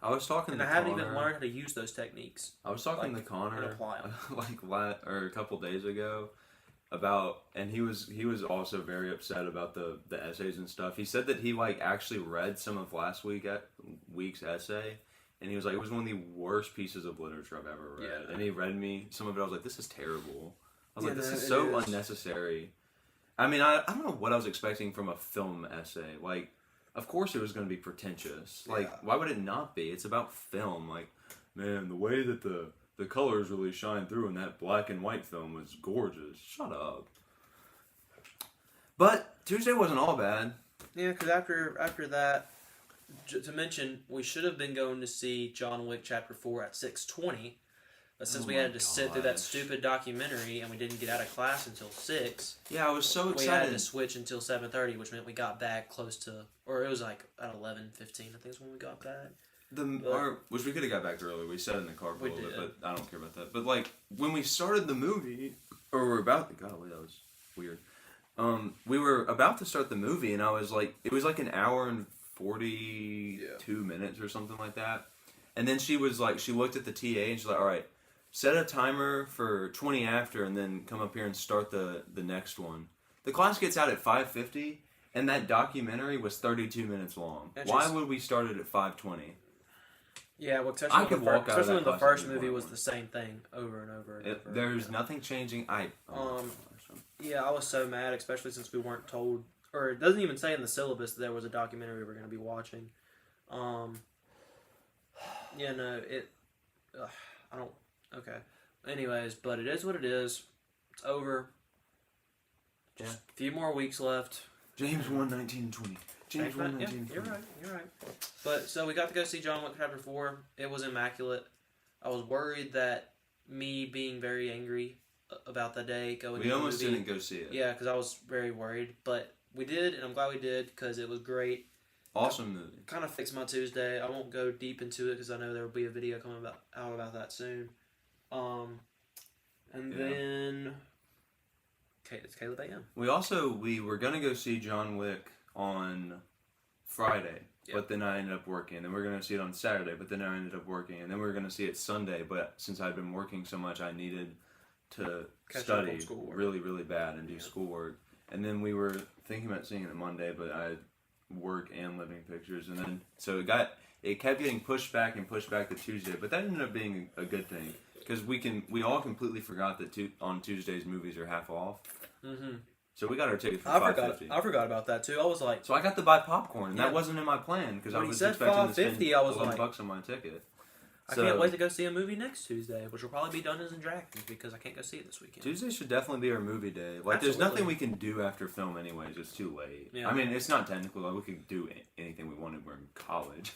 I was talking to Connor. And I haven't even learned how to use those techniques. I was talking to Connor a couple days ago about, and he was also very upset about the essays and stuff. He said that he actually read some of last week's essay, and he was like, it was one of the worst pieces of literature I've ever read. Yeah. And he read me some of it. I was like, this is terrible. I was like, this is so unnecessary. I mean, I don't know what I was expecting from a film essay. Of course it was going to be pretentious. Why would it not be? It's about film. Man, the way that the colors really shine through in that black and white film was gorgeous. Shut up. But Tuesday wasn't all bad. Yeah, because after that, to mention, we should have been going to see John Wick Chapter 4 at 6:20, but since we had to sit through that stupid documentary and we didn't get out of class until 6, Yeah, I was so we excited. had to switch until 7:30, which meant we got back close to, or it was like at 11:15, I think is when we got back. Which we could have got back early. We sat in the car for a little did. bit, but I don't care about that. But like when we started the movie, or we're about to, golly, that was weird. We were about to start the movie, and I was like, it was like an hour and 42 minutes or something like that. And then she was like, she looked at the TA and she's like, all right, set a timer for 20 after, and then come up here and start the next one. The class gets out at 5:50, and that documentary was 32 minutes long. Why would we start it at 5:20? Yeah, well, especially when the first movie was the same thing over and over. And over there's nothing changing. Yeah, I was so mad, especially since we weren't told, or it doesn't even say in the syllabus that there was a documentary we were going to be watching. Yeah, no, I don't. Okay. Anyways, but it is what it is. It's over. Just a few more weeks left. James 1:19-20. James 1:19. Yeah, you're right. But so we got to go see John Wick Chapter 4. It was immaculate. I was worried that me being very angry about the day going. We almost didn't go see it. Yeah, because I was very worried, but we did, and I'm glad we did because it was great. Awesome movie. Kind of fixed my Tuesday. I won't go deep into it because I know there will be a video coming out about that soon. Then it's Caleb AM. We were gonna go see John Wick on Friday, but then I ended up working. And then we were gonna see it on Saturday, but then I ended up working. And then we were gonna see it Sunday, but since I'd been working so much, I needed to study really, really bad and do schoolwork. And then we were thinking about seeing it Monday, but I had work and living pictures, and then so it kept getting pushed back to Tuesday. But that ended up being a good thing because we all completely forgot that on Tuesdays movies are half off. Mm-hmm. So we got our ticket for $5.50. I forgot about that too. I was like, so I got to buy popcorn, and that wasn't in my plan because I was expecting to spend $11 on my ticket. I can't wait to go see a movie next Tuesday, which will probably be Dungeons and Dragons because I can't go see it this weekend. Tuesday should definitely be our movie day. Like, there's nothing we can do after film anyways. It's too late. Yeah. I mean, it's not technical. Like, we could do anything we wanted. We're in college.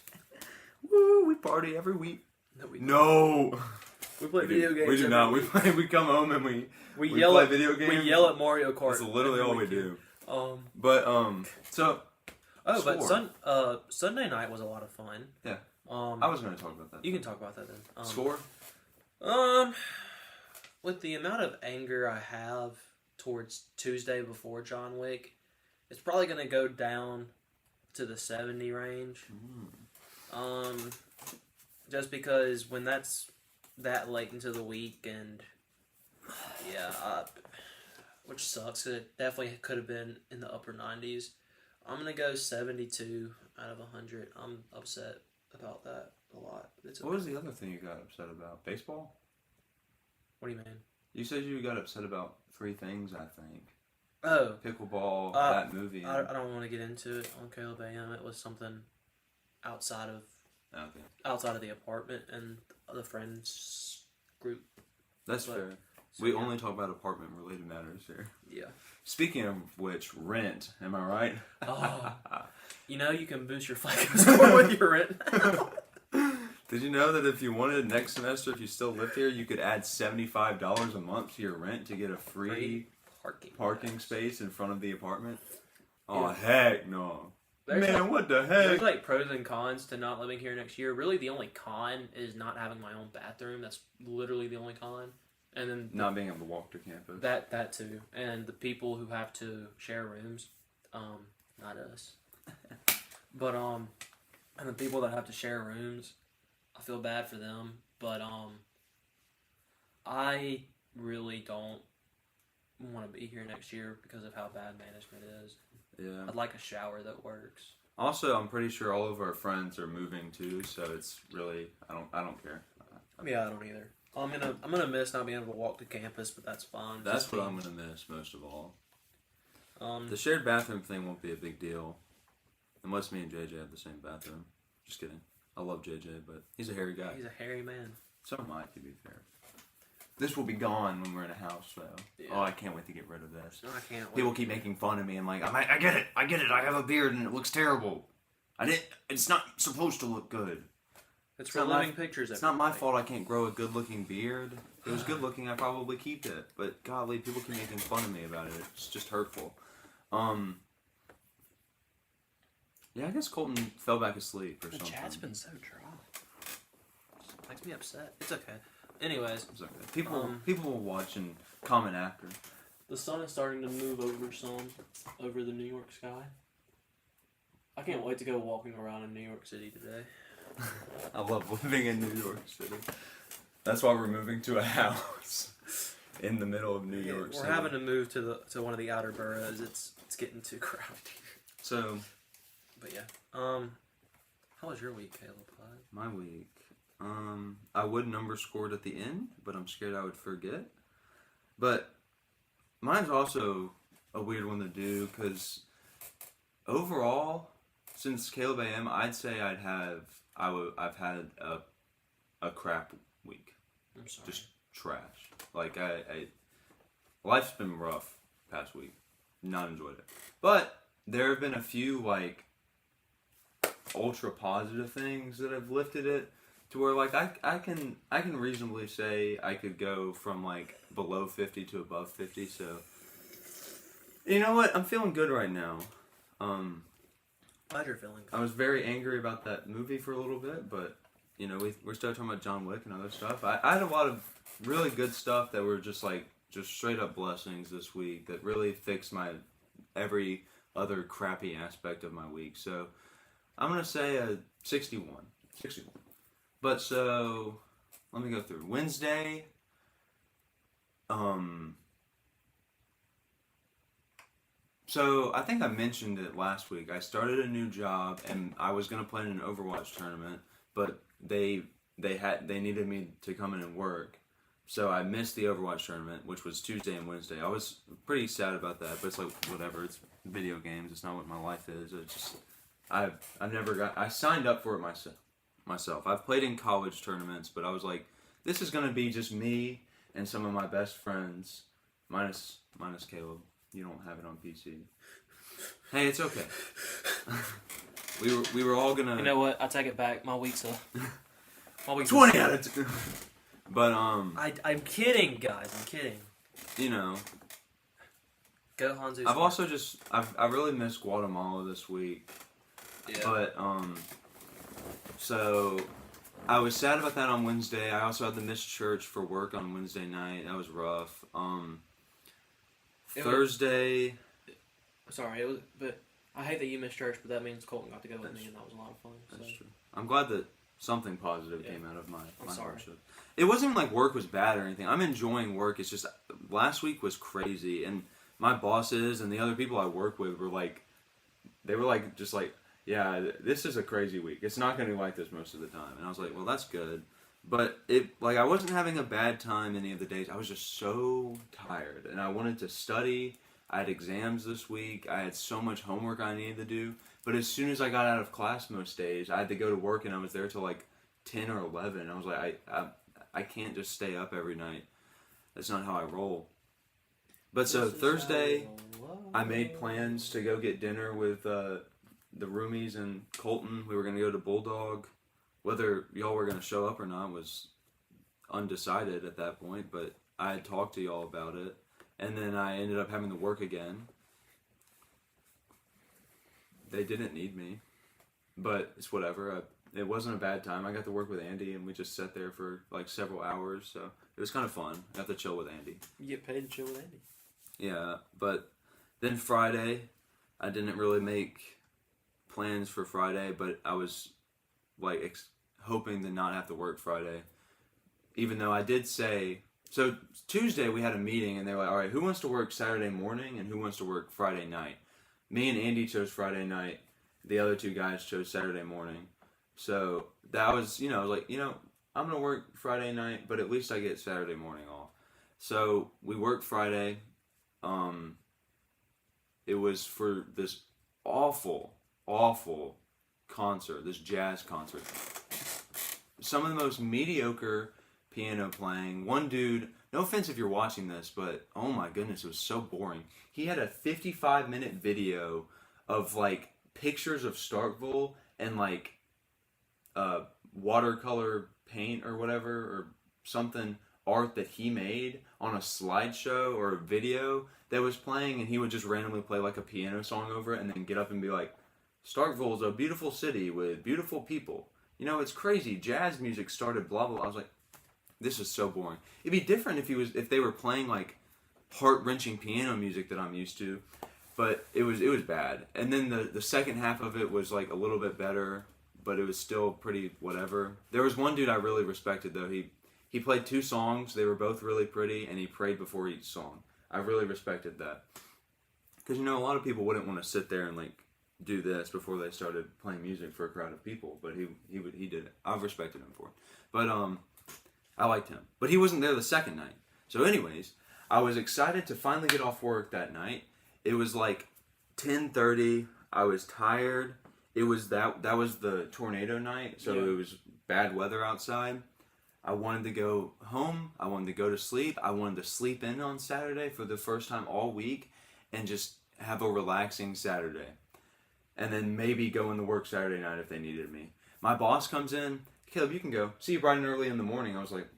Woo! We party every week. No. We play video games. We do not. We come home and we yell play at video games. We yell at Mario Kart. That's literally all we do. Sunday night was a lot of fun. Yeah. I was going to talk about that. You can talk about that then. Score? With the amount of anger I have towards Tuesday before John Wick, it's probably going to go down to the 70 range. Just because when that's that late into the week, and which sucks. It definitely could have been in the upper 90s. I'm going to go 72 out of 100. I'm upset about that a lot. What was the other thing you got upset about? Baseball? What do you mean? You said you got upset about 3 things, I think. Oh. Pickleball, that movie. I don't want to get into it on Caleb AM. It was something outside of the apartment and the friends group. That's fair. We only talk about apartment-related matters here. Yeah. Speaking of which, rent. Am I right? You can boost your FICO score with your rent. Did you know that if you wanted next semester, if you still lived here, you could add $75 a month to your rent to get a free parking space in front of the apartment? Oh, heck no. What the heck? There's like pros and cons to not living here next year. Really, the only con is not having my own bathroom. That's literally the only con. And then not being able to walk to campus. That too. And the people who have to share rooms, not us. But and the people that have to share rooms, I feel bad for them. But I really don't want to be here next year because of how bad management is. Yeah. I'd like a shower that works. Also, I'm pretty sure all of our friends are moving too, so it's really I don't care. Yeah, I don't either. I'm gonna miss not being able to walk to campus, but that's fine. That's what I'm gonna miss most of all. The shared bathroom thing won't be a big deal, unless me and JJ have the same bathroom. Just kidding. I love JJ, but he's a hairy guy. He's a hairy man. So am I, to be fair. This will be gone when we're in a house, though. Yeah. Oh, I can't wait to get rid of this. No, I can't wait. People keep making fun of me and like, I get it. I have a beard and it looks terrible. It's not supposed to look good. It's for living pictures. It's not my fault I can't grow a good-looking beard. If it was good-looking, I'd probably keep it. But golly, people keep making fun of me about it. It's just hurtful. Yeah, I guess Colton fell back asleep or something. The chat's been so dry. It makes me upset. It's okay. Anyways, it's okay. People will watch and comment after. The sun is starting to move over the New York sky. I can't wait to go walking around in New York City today. I love living in New York City. That's why we're moving to a house in the middle of New York City. We're having to move to one of the outer boroughs. It's getting too crowded here. So, but yeah. How was your week, Caleb? My week. I would number scored at the end, but I'm scared I would forget. But mine's also a weird one to do because overall, since Caleb AM, I'd say I've had a crap week. I'm sorry. Just trash. Like life's been rough past week. Not enjoyed it. But there have been a few like ultra positive things that have lifted it to where like I can reasonably say I could go from like below 50 to above 50. So you know what? I'm feeling good right now. Glad you're feeling good. I was very angry about that movie for a little bit, but you know we're still talking about John Wick and other stuff. I had a lot of really good stuff that were just straight up blessings this week that really fixed my every other crappy aspect of my week. So I'm gonna say a 61. But so let me go through Wednesday. So I think I mentioned it last week. I started a new job and I was gonna play in an Overwatch tournament, but they needed me to come in and work. So I missed the Overwatch tournament, which was Tuesday and Wednesday. I was pretty sad about that, but it's like whatever. It's video games. It's not what my life is. It's just I signed up for it myself. I've played in college tournaments, but I was like, this is gonna be just me and some of my best friends, minus Caleb. You don't have it on PC. Hey, it's okay. we were all gonna. You know what? I take it back. My week's 20 out of 2. But I'm kidding, guys. I'm kidding. You know. Go Hanzo. I've also I really missed Guatemala this week. Yeah. But so I was sad about that on Wednesday. I also had to miss church for work on Wednesday night. That was rough. Thursday. But I hate that you missed church, but that means Colton got to go with me, and that was a lot of fun. That's true. I'm glad that something positive came out of my sorry. hardship. It wasn't like work was bad or anything. I'm enjoying work. It's just last week was crazy, and my bosses and the other people I work with were like, yeah, this is a crazy week. It's not going to be like this most of the time. And I was like, well, that's good. But I wasn't having a bad time any of the days. I was just so tired, and I wanted to study. I had exams this week. I had so much homework I needed to do. But as soon as I got out of class most days, I had to go to work, and I was there till like 10 or 11. And I was like, I can't just stay up every night. That's not how I roll. But so Thursday, I made plans to go get dinner with the roomies and Colton. We were going to go to Bulldog. Whether y'all were going to show up or not was undecided at that point, but I had talked to y'all about it. And then I ended up having to work again. They didn't need me, but it's whatever. It wasn't a bad time. I got to work with Andy, and we just sat there for like several hours, so it was kind of fun. I got to chill with Andy. You get paid to chill with Andy. Yeah, but then Friday, I didn't really make plans for Friday, but I was like hoping to not have to work Friday, even though I did say. So Tuesday we had a meeting, and they were like, all right, who wants to work Saturday morning and who wants to work Friday night? Me and Andy chose Friday night. The other two guys chose Saturday morning. So that was, I was like, I'm going to work Friday night, but at least I get Saturday morning off. So we worked Friday. It was for this awful concert, this jazz concert. Some of the most mediocre piano playing. One dude, no offense if you're watching this, but oh my goodness, it was so boring. He had a 55-minute video of like pictures of Starkville and like watercolor paint or whatever or something art that he made on a slideshow or a video that was playing, and he would just randomly play like a piano song over it and then get up and be like, Starkville's a beautiful city with beautiful people. You know, it's crazy. Jazz music started blah blah. I was like, this is so boring. It'd be different if they were playing like heart-wrenching piano music that I'm used to, but it was bad. And then the second half of it was like a little bit better, but it was still pretty whatever. There was one dude I really respected though. He played 2 songs. They were both really pretty, and he prayed before each song. I really respected that. Because, you know, a lot of people wouldn't want to sit there and, like, do this before they started playing music for a crowd of people. But he did it. I've respected him for it. But, I liked him. But he wasn't there the second night. So, anyways, I was excited to finally get off work that night. It was, like, 10:30. I was tired. It was that was the tornado night. So, It was bad weather outside. I wanted to go home. I wanted to go to sleep. I wanted to sleep in on Saturday for the first time all week and just have a relaxing Saturday. And then maybe go into work Saturday night if they needed me. My boss comes in. Caleb, you can go. See you bright and early in the morning. I was like,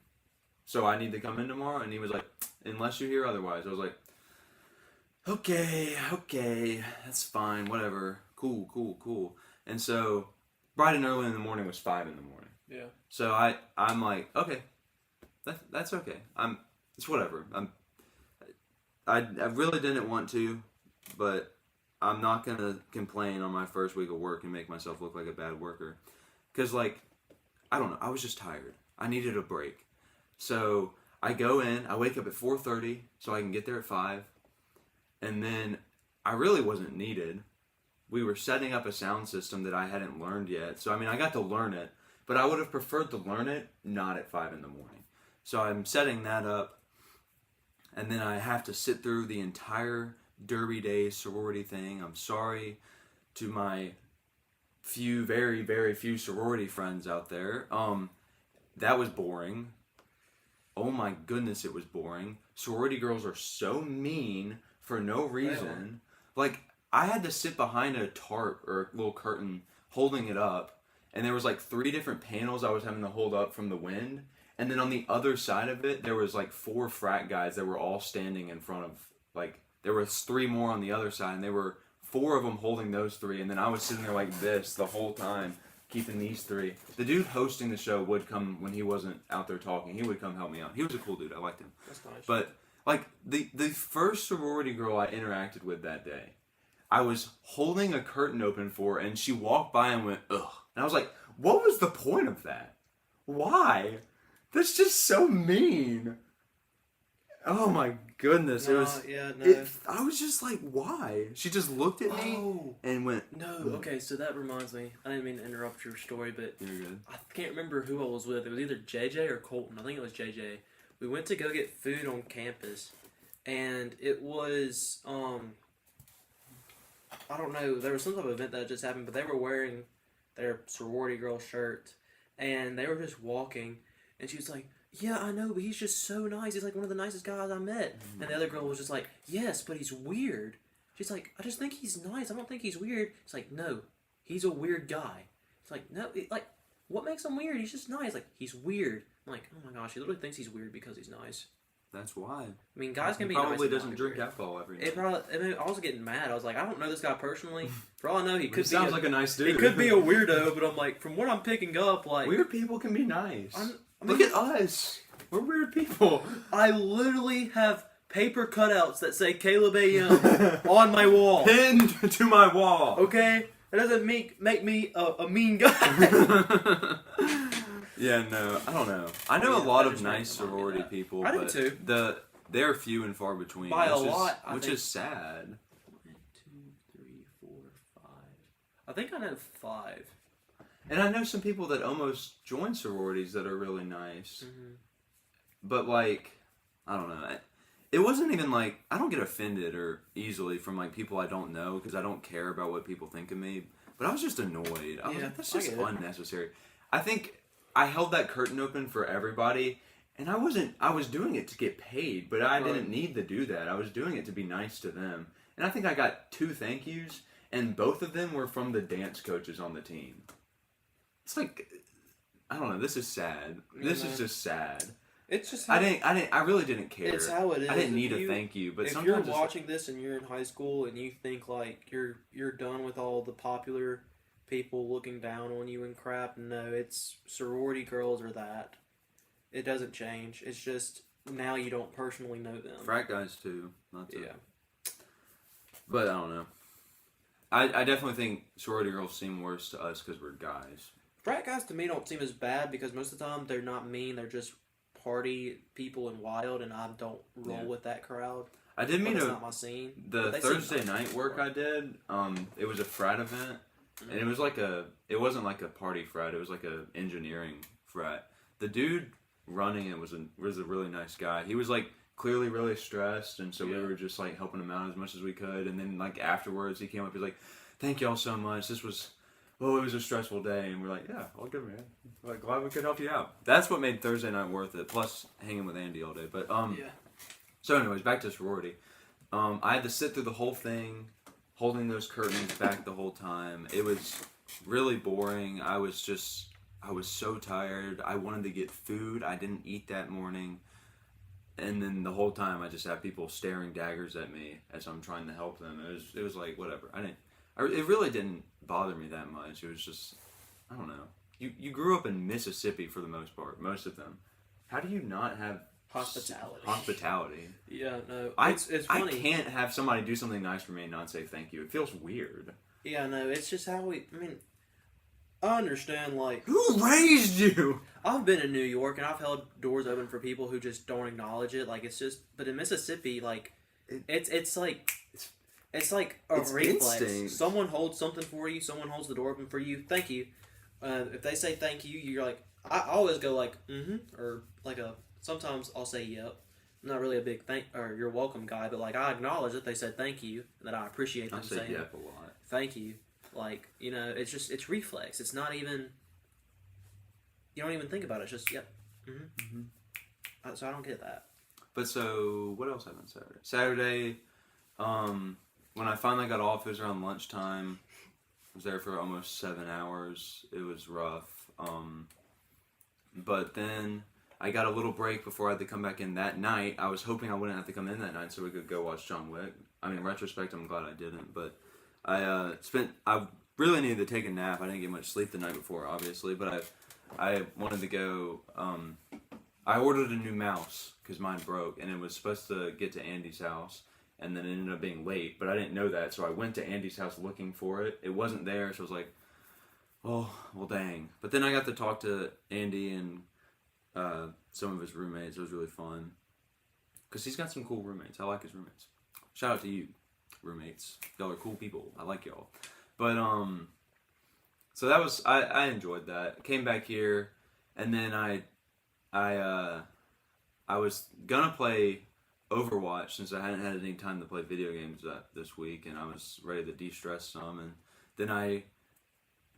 so I need to come in tomorrow? And he was like, unless you hear otherwise. I was like, okay, that's fine, whatever. Cool. And so bright and early in the morning was 5 in the morning. Yeah. So I'm like, okay, that's okay. It's whatever. I really didn't want to, but I'm not gonna complain on my first week of work and make myself look like a bad worker, because like, I don't know. I was just tired. I needed a break. So I go in. I wake up at 4:30 so I can get there at 5, and then I really wasn't needed. We were setting up a sound system that I hadn't learned yet. So I mean, I got to learn it. But I would have preferred to learn it not at 5 in the morning. So I'm setting that up, and then I have to sit through the entire Derby Day sorority thing. I'm sorry to my few, very, very few sorority friends out there. That was boring. Oh my goodness, it was boring. Sorority girls are so mean for no reason. Like, I had to sit behind a tarp or a little curtain holding it up. And there was like 3 different panels I was having to hold up from the wind. And then on the other side of it, there was like 4 frat guys that were all standing in front of, like, there was 3 more on the other side. And there were 4 of them holding those 3. And then I was sitting there like this the whole time, keeping these 3. The dude hosting the show would come when he wasn't out there talking. He would come help me out. He was a cool dude. I liked him. That's nice. But, like, the first sorority girl I interacted with that day, I was holding a curtain open for her, and she walked by and went, ugh. And I was like, what was the point of that? Why? That's just so mean. Oh my goodness. No, I was just like, why? She just looked at me and went, okay, so that reminds me. I didn't mean to interrupt your story, but you're good. I can't remember who I was with. It was either JJ or Colton. I think it was JJ. We went to go get food on campus, and it was, I don't know, there was some type of event that just happened, but they were wearing their sorority girl shirt, and they were just walking, and she was like, yeah, I know, but he's just so nice. He's like one of the nicest guys I met. Mm-hmm. And the other girl was just like, yes, but he's weird. She's like, I just think he's nice. I don't think he's weird. It's like, no, he's a weird guy. It's like, no, what makes him weird? He's just nice. Like, he's weird. I'm like, oh my gosh, he literally thinks he's weird because he's nice. That's why. I mean, guys can be probably nice doesn't drink alcohol every night. I was getting mad. I was like, I don't know this guy personally. For all I know, he could be. Sounds like a nice dude. He could be a weirdo, but I'm like, from what I'm picking up, like, weird people can be nice. Look at us. We're weird people. I literally have paper cutouts that say Caleb AM on my wall, pinned to my wall. Okay, it doesn't make me a mean guy. Yeah, no, I don't know. I know a lot of nice sorority people, I do but too. They're few and far between. By a lot, which is sad. 1, 2, 3, 4, 5. I think I know 5. And I know some people that almost join sororities that are really nice. Mm-hmm. But like, I don't know. It wasn't even like, I don't get offended or easily from like people I don't know because I don't care about what people think of me. But I was just annoyed. I was like, that's just unnecessary. I think I held that curtain open for everybody, and I was doing it to get paid, but I didn't need to do that. I was doing it to be nice to them. And I think I got 2 thank yous, and both of them were from the dance coaches on the team. It's like, I don't know. This is sad. This is just sad. It's just I really didn't care. It's how it is. I didn't need a thank you, but if sometimes you're watching this and you're in high school and you think like you're done with all the popular people looking down on you and crap, no, it's sorority girls are that. It doesn't change. It's just now you don't personally know them. Frat guys too, not to. Yeah. But I don't know. I definitely think sorority girls seem worse to us because we're guys. Frat guys to me don't seem as bad because most of the time they're not mean. They're just party people and wild, and I don't roll with that crowd. I did mean that's not my scene. The Thursday night work I did. It was a frat event, and it was like it wasn't like a party frat. It was like a engineering frat. The dude running it was a really nice guy. He was like clearly really stressed, and so we were just like helping him out as much as we could. And then like afterwards, he came up. He's like, "Thank y'all so much. This was." Oh, it was a stressful day, and we're like, yeah, all good, man. We're like, glad we could help you out. That's what made Thursday night worth it, plus hanging with Andy all day. But, So anyways, back to sorority. I had to sit through the whole thing, holding those curtains back the whole time. It was really boring. I was so tired. I wanted to get food. I didn't eat that morning. And then the whole time, I just had people staring daggers at me as I'm trying to help them. It was like, whatever. It really didn't bother me that much. It was just, I don't know. You grew up in Mississippi for the most part, most of them. How do you not have hospitality? Yeah, no. It's I funny. can't have somebody do something nice for me and not say thank you. It feels weird. Yeah, no. It's just how I understand, like... Who raised you? I've been in New York, and I've held doors open for people who just don't acknowledge it. Like, it's just... But in Mississippi, like, it's like... It's like a reflex. Instinct. Someone holds something for you. Someone holds the door open for you. Thank you. If they say thank you, you're like... I always go like, or like sometimes I'll say yep. I'm not really a big or you're welcome guy, but like I acknowledge that they said thank you and that I appreciate them saying yep a lot. Thank you. Like, it's reflex. It's not even... You don't even think about it. It's just, yep. So I don't get that. But so, what else happened Saturday? Saturday, when I finally got off, it was around lunchtime. I was there for almost 7 hours. It was rough. But then I got a little break before I had to come back in that night. I was hoping I wouldn't have to come in that night so we could go watch John Wick. I mean, in retrospect, I'm glad I didn't. But I really needed to take a nap. I didn't get much sleep the night before, obviously. But I wanted to go... I ordered a new mouse because mine broke. And it was supposed to get to Andy's house. And then it ended up being late. But I didn't know that. So I went to Andy's house looking for it. It wasn't there. So I was like... Oh, well, dang. But then I got to talk to Andy and some of his roommates. It was really fun. Because he's got some cool roommates. I like his roommates. Shout out to you, roommates. Y'all are cool people. I like y'all. But, so that was, I enjoyed that. Came back here, and then I was gonna play Overwatch since I hadn't had any time to play video games this week, and I was ready to de-stress some, and then I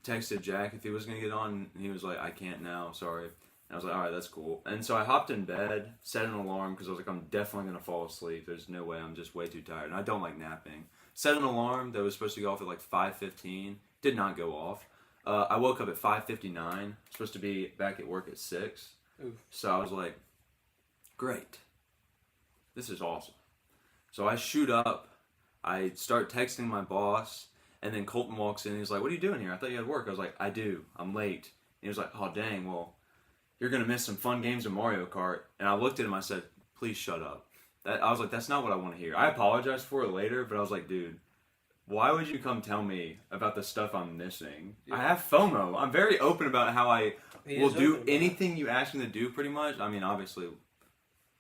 texted Jack if he was going to get on, and he was like, I can't now, sorry. And I was like, alright, that's cool. And so I hopped in bed, set an alarm, because I was like, I'm definitely going to fall asleep. There's no way, I'm just way too tired. And I don't like napping. Set an alarm that was supposed to go off at like 5:15. Did not go off. I woke up at 5:59. Supposed to be back at work at 6. Oof. So I was like, great. This is awesome. So I shoot up. I start texting my boss. And then Colton walks in and he's like, what are you doing here? I thought you had work. I was like, I do. I'm late. And he was like, oh, dang, well, you're going to miss some fun games of Mario Kart. And I looked at him, I said, please shut up. I was like, that's not what I want to hear. I apologized for it later, but I was like, dude, why would you come tell me about the stuff I'm missing? Yeah. I have FOMO. I'm very open about how I will do anything you ask me to do, pretty much. I mean, obviously,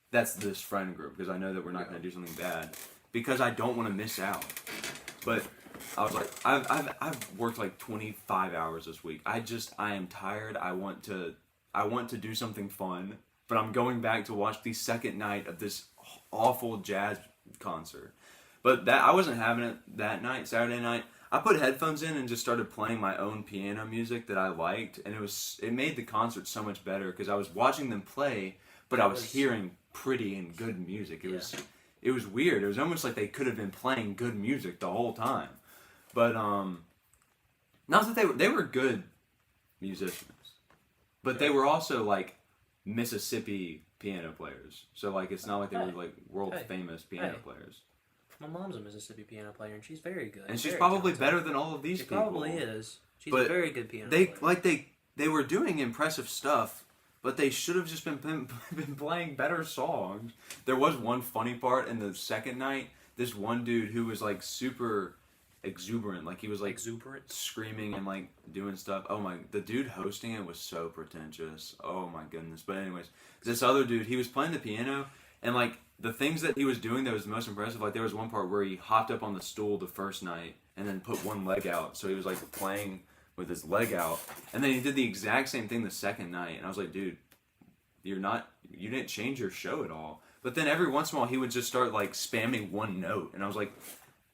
that's this friend group, because I know that we're not going to do something bad. Because I don't want to miss out. But... I was like, I've worked like 25 hours this week. I am tired. I want to do something fun, but I'm going back to watch the second night of this awful jazz concert. But I wasn't having it that night, Saturday night. I put headphones in and just started playing my own piano music that I liked, and it made the concert so much better because I was watching them play, but I was hearing pretty and good music. It was weird. It was almost like they could have been playing good music the whole time. But not that they were good musicians, but they were also like Mississippi piano players. So like it's not like they were like world famous piano players. My mom's a Mississippi piano player, and she's very good. And she's very probably talented. better than all of these people. She probably is. She's a very good piano player. They were doing impressive stuff, but they should have just been playing better songs. There was one funny part in the second night. This one dude who was like super exuberant, like he was like screaming and like doing stuff. Oh my, the dude hosting it was so pretentious. Oh my goodness. But anyways, this other dude, he was playing the piano, and like the things that he was doing that was the most impressive, like there was one part where he hopped up on the stool the first night and then put one leg out, so he was like playing with his leg out, and then he did the exact same thing the second night, and I was like, dude, you didn't change your show at all. But then every once in a while he would just start like spamming one note, and I was like,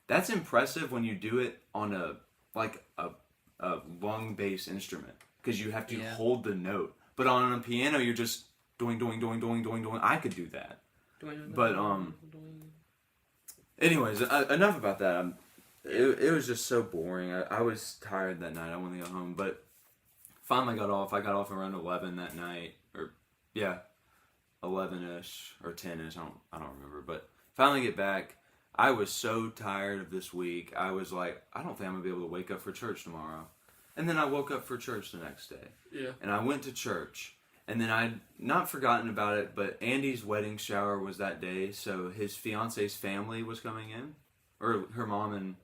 that's impressive when you do it on a lung bass instrument, because you have to hold the note. But on a piano you're just doing. I could do that. But anyways, enough about that. It was just so boring. I was tired that night. I wanted to go home, but finally got off. I got off around 11 that night, or 11ish or 10ish. I don't remember. But finally get back. I was so tired of this week. I was like, I don't think I'm gonna be able to wake up for church tomorrow. And then I woke up for church the next day. Yeah. And I went to church. And then I'd not forgotten about it, but Andy's wedding shower was that day, so his fiance's family was coming in, or her mom and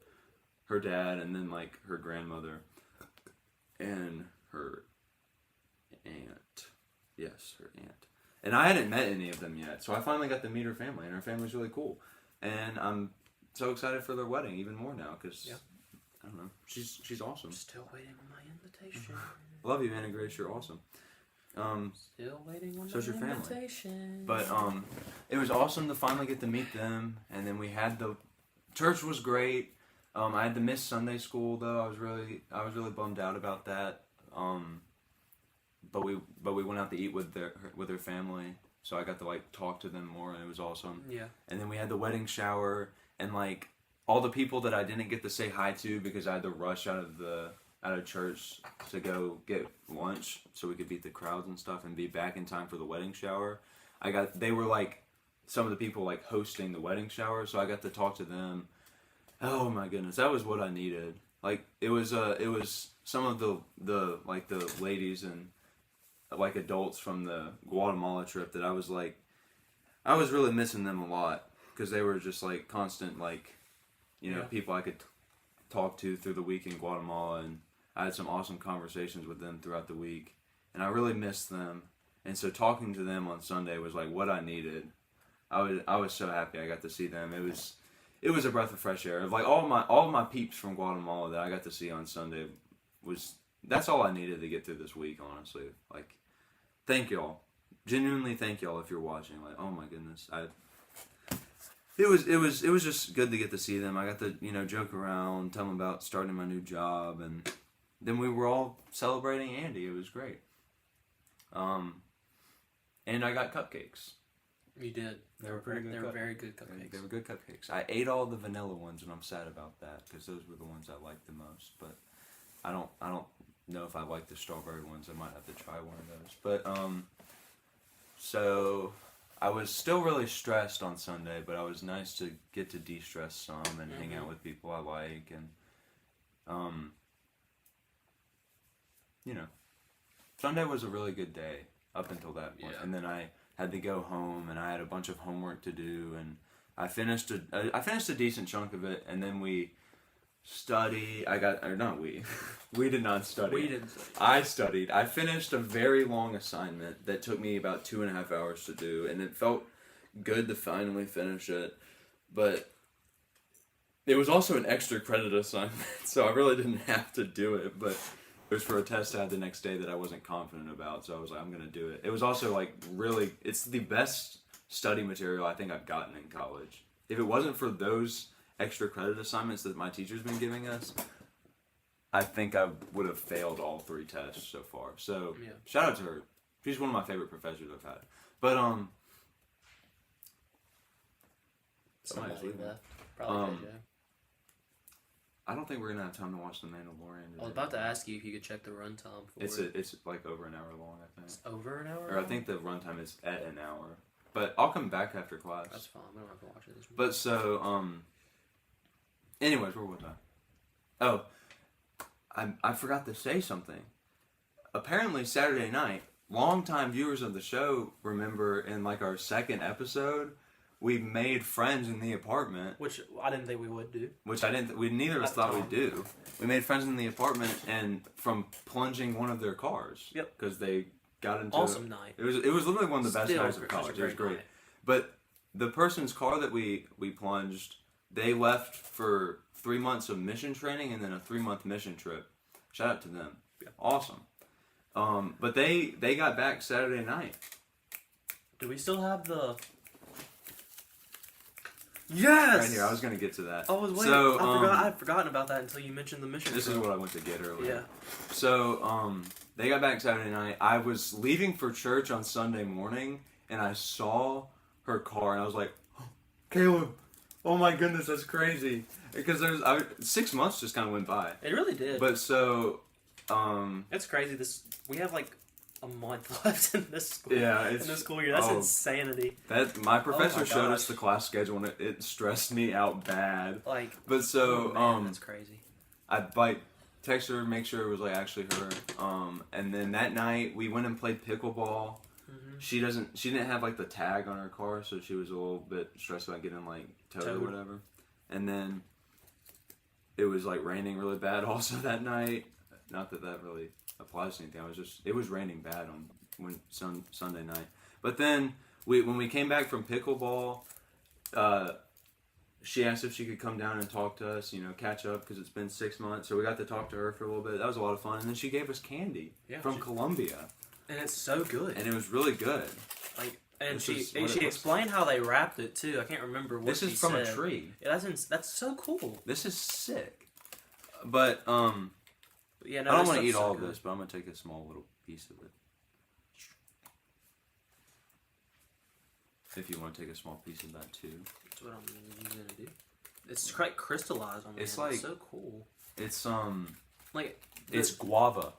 her dad, and then like her grandmother and her aunt. Yes, her aunt. And I hadn't met any of them yet, so I finally got to meet her family, and her family's really cool. And I'm so excited for their wedding even more now, because I don't know, she's awesome. Still waiting on my invitation. Love you, Anna Grace. You're awesome. Still waiting on so's your invitation. But it was awesome to finally get to meet them, and then we had the church was great. I had to miss Sunday school though. I was really bummed out about that. But we went out to eat with their family, so I got to like talk to them more, and it was awesome. Yeah. And then we had the wedding shower, and like all the people that I didn't get to say hi to because I had to rush out of church to go get lunch so we could beat the crowds and stuff and be back in time for the wedding shower. They were like some of the people like hosting the wedding shower, so I got to talk to them. Oh my goodness, that was what I needed. Like it was some of the like the ladies and like adults from the Guatemala trip that I was really missing them a lot, because they were just like constant like, people I could talk to through the week in Guatemala, and I had some awesome conversations with them throughout the week, and I really missed them. And so talking to them on Sunday was like what I needed. I was so happy I got to see them. It was a breath of fresh air. Like all of my peeps from Guatemala that I got to see on Sunday that's all I needed to get through this week, honestly. Like, thank y'all. Genuinely thank y'all if you're watching. Like, oh my goodness. It was just good to get to see them. I got to, joke around, tell them about starting my new job, and then we were all celebrating Andy. It was great. And I got cupcakes. You did. They were very good cupcakes. They were good cupcakes. I ate all the vanilla ones, and I'm sad about that, because those were the ones I liked the most. But I don't know if I like the strawberry ones. I might have to try one of those. But so I was still really stressed on Sunday, but I was nice to get to de-stress some and hang out with people I like, and Sunday was a really good day up until that point. And then I had to go home, and I had a bunch of homework to do, and I finished a decent chunk of it, and then we study. We did not study. We didn't study. I studied. I finished a very long assignment that took me about 2.5 hours to do, and it felt good to finally finish it. But it was also an extra credit assignment, so I really didn't have to do it. But it was for a test I had the next day that I wasn't confident about, so I was like, I'm gonna do it. It was also like really, it's the best study material I think I've gotten in college. If it wasn't for those extra credit assignments that my teacher's been giving us, I think I would have failed all 3 tests so far. So shout out to her. She's one of my favorite professors I've had. But somebody left. Probably JJ. I don't think we're gonna have time to watch The Mandalorian today. I was about to ask you if you could check the runtime for it. It's like over an hour long, I think. It's over an hour? Or I think the runtime is at an hour. But I'll come back after class. That's fine. We don't have to watch it this week. But so, anyways, where was I? Oh, I forgot to say something. Apparently, Saturday night, longtime viewers of the show remember in like our second episode, we made friends in the apartment. Which I didn't think we would do. Which I didn't. We neither of us thought we'd do. We made friends in the apartment, and from plunging one of their cars. Yep. Because they got into awesome night. It was literally one of the best nights of college. It was great. Night. But the person's car that we plunged, they left for 3 months of mission training and then a 3-month mission trip. Shout out to them. Yeah. Awesome. But they got back Saturday night. Do we still have the? Yes. Right here. I was gonna get to that. I was waiting. So, I had forgotten about that until you mentioned the mission. This is what I went to get earlier. Yeah. So they got back Saturday night. I was leaving for church on Sunday morning, and I saw her car, and I was like, oh, Caleb, oh my goodness, that's crazy. Because 6 months just kind of went by. It really did. But so, it's crazy. We have like a month left in this school. Yeah, in this school year. That's insanity. That my professor showed gosh. us the class schedule, and it stressed me out bad. Like, but so, oh man, that's crazy. I text her, make sure it was like actually her. And then that night we went and played pickleball. Mm-hmm. She didn't have like the tag on her car, so she was a little bit stressed about getting like towed or whatever. And then it was like raining really bad also that night. Not that really applies to anything. It was raining bad on Sunday night. But then when we came back from pickleball, she asked if she could come down and talk to us, catch up because it's been 6 months. So we got to talk to her for a little bit. That was a lot of fun. And then she gave us candy from Colombia. And it's so good. And it was really good. She explained how they wrapped it too. I can't remember what she said. This is from a tree. Yeah, that's so cool. This is sick. But yeah, no, I don't want to eat all of this, but I'm gonna take a small little piece of it. If you want to take a small piece of that too. That's what I'm gonna do. It's quite crystallized on the It's end. like It's so cool. It's it's guava.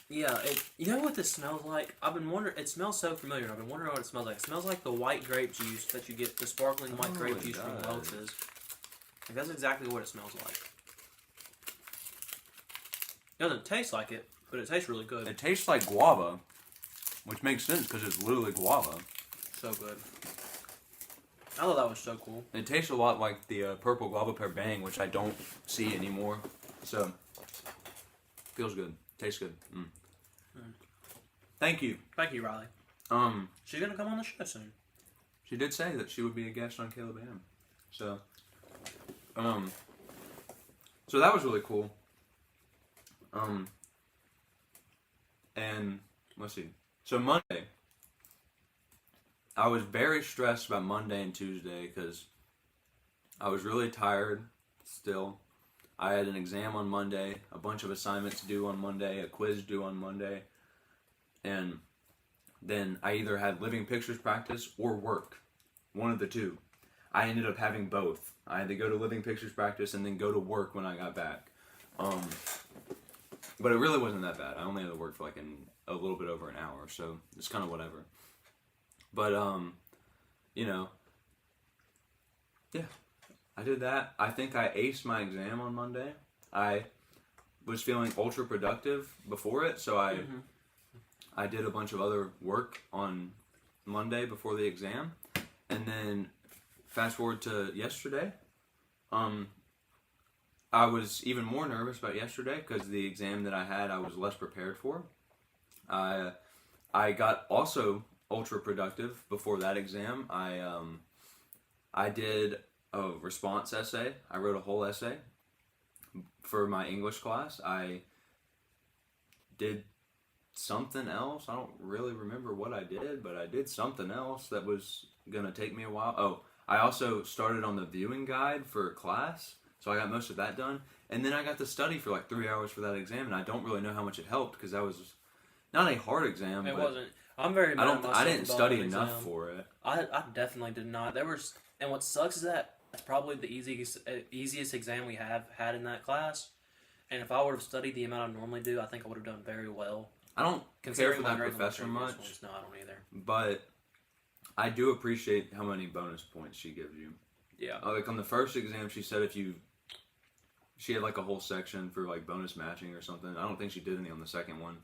Yeah, you know what this smells like? I've been wondering. It smells so familiar. I've been wondering what it smells like. It smells like the white grape juice that you get, the sparkling white grape juice from Welch's. That's exactly what it smells like. It doesn't taste like it, but it tastes really good. It tastes like guava, which makes sense because it's literally guava. So good. I thought that was so cool. It tastes a lot like the purple guava pear bang, which I don't see anymore. So, feels good. Tastes good. Mm. Thank you. Thank you, Riley. She's gonna come on the show soon. She did say that she would be a guest on Caleb AM. So, so that was really cool. And let's see. So Monday, I was very stressed about Monday and Tuesday because I was really tired still. I had an exam on Monday, a bunch of assignments due on Monday, a quiz due on Monday, and then I either had living pictures practice or work, one of the two. I ended up having both. I had to go to living pictures practice and then go to work when I got back. But it really wasn't that bad. I only had to work for like a little bit over an hour, so it's kind of whatever. But, yeah, I did that. I think I aced my exam on Monday. I was feeling ultra productive before it, so I did a bunch of other work on Monday before the exam. And then fast forward to yesterday, I was even more nervous about yesterday because the exam that I had, I was less prepared for. I got also ultra productive before that exam. I did a response essay. I wrote a whole essay for my English class. I did something else. I don't really remember what I did, but I did something else that was going to take me a while. Oh, I also started on the viewing guide for class, so I got most of that done. And then I got to study for like 3 hours for that exam, and I don't really know how much it helped because that was not a hard exam. It but wasn't. I'm very mad at myself I didn't about study that enough exam. for it. I definitely did not. And what sucks is that That's probably the easiest exam we have had in that class. And if I would have studied the amount I normally do, I think I would have done very well. I don't care for that professor much. No, I don't either. But I do appreciate how many bonus points she gives you. Yeah. Like on the first exam, she said she had like a whole section for like bonus matching or something. I don't think she did any on the second one.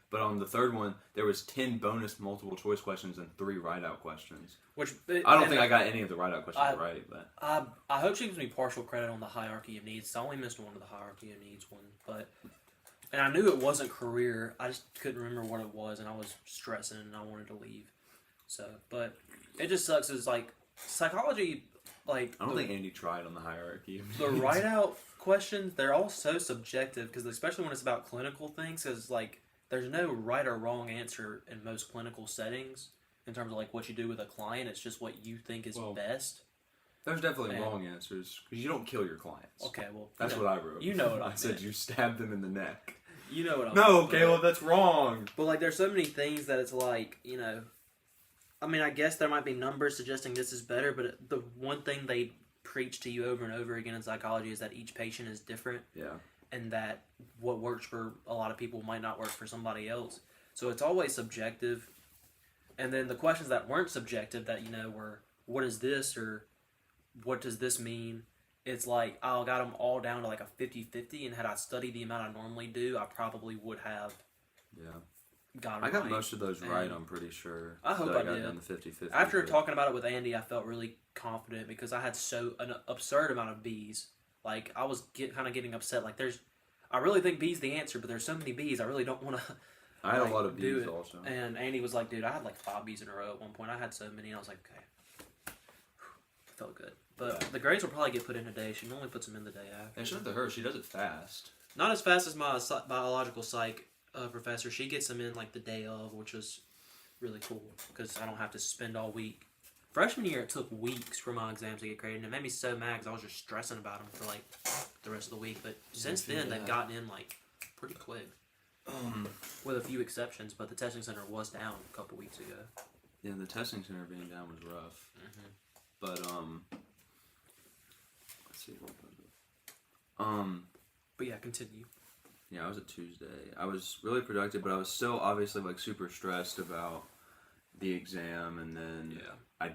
But on the third one, there was 10 bonus multiple choice questions and 3 write-out questions. I don't think I got any of the write-out questions right. But I hope she gives me partial credit on the hierarchy of needs. I only missed one of the hierarchy of needs one. And I knew it wasn't career. I just couldn't remember what it was, and I was stressing, and I wanted to leave. So, but it just sucks. It's like psychology, like... I don't think Andy tried on the hierarchy of needs. The write-out questions, they're all so subjective, because especially when it's about clinical things, because like... There's no right or wrong answer in most clinical settings in terms of like what you do with a client. It's just what you think is best. There's definitely wrong answers because you don't kill your clients. Okay, well that's what I wrote. You know what I said. You stabbed them in the neck. You know what I No, Caleb, that's wrong. But like, there's so many things that it's like, you know. I mean, I guess there might be numbers suggesting this is better, but the one thing they preach to you over and over again in psychology is that each patient is different. Yeah. And that what works for a lot of people might not work for somebody else. So it's always subjective. And then the questions that weren't subjective that, you know, were, what is this or what does this mean? It's like, I got them all down to like a 50-50, and had I studied the amount I normally do, I probably would have gotten I got right. most of those right, I'm pretty sure. I hope I did. Down the 50-50. After talking about it with Andy, I felt really confident because I had an absurd amount of B's. Like, I was kind of getting upset. Like, I really think B's the answer, but there's so many B's, I really don't want to. I had a lot of B's also. And Andy was like, dude, I had like 5 B's in a row at one point. I had so many, and I was like, okay. Felt good. But the grades will probably get put in today. She normally puts them in the day after. And shout out to her. She does it fast. Not as fast as my biological psych professor. She gets them in like the day of, which was really cool because I don't have to spend all week. Freshman year, it took weeks for my exams to get graded, and it made me so mad because I was just stressing about them for like the rest of the week. But since then, they've gotten in like pretty quick, with a few exceptions. But the testing center was down a couple weeks ago. Yeah, the testing center being down was rough. But let's see what was it. But yeah, continue. Yeah, I was a Tuesday. I was really productive, but I was still obviously like super stressed about the exam, and then I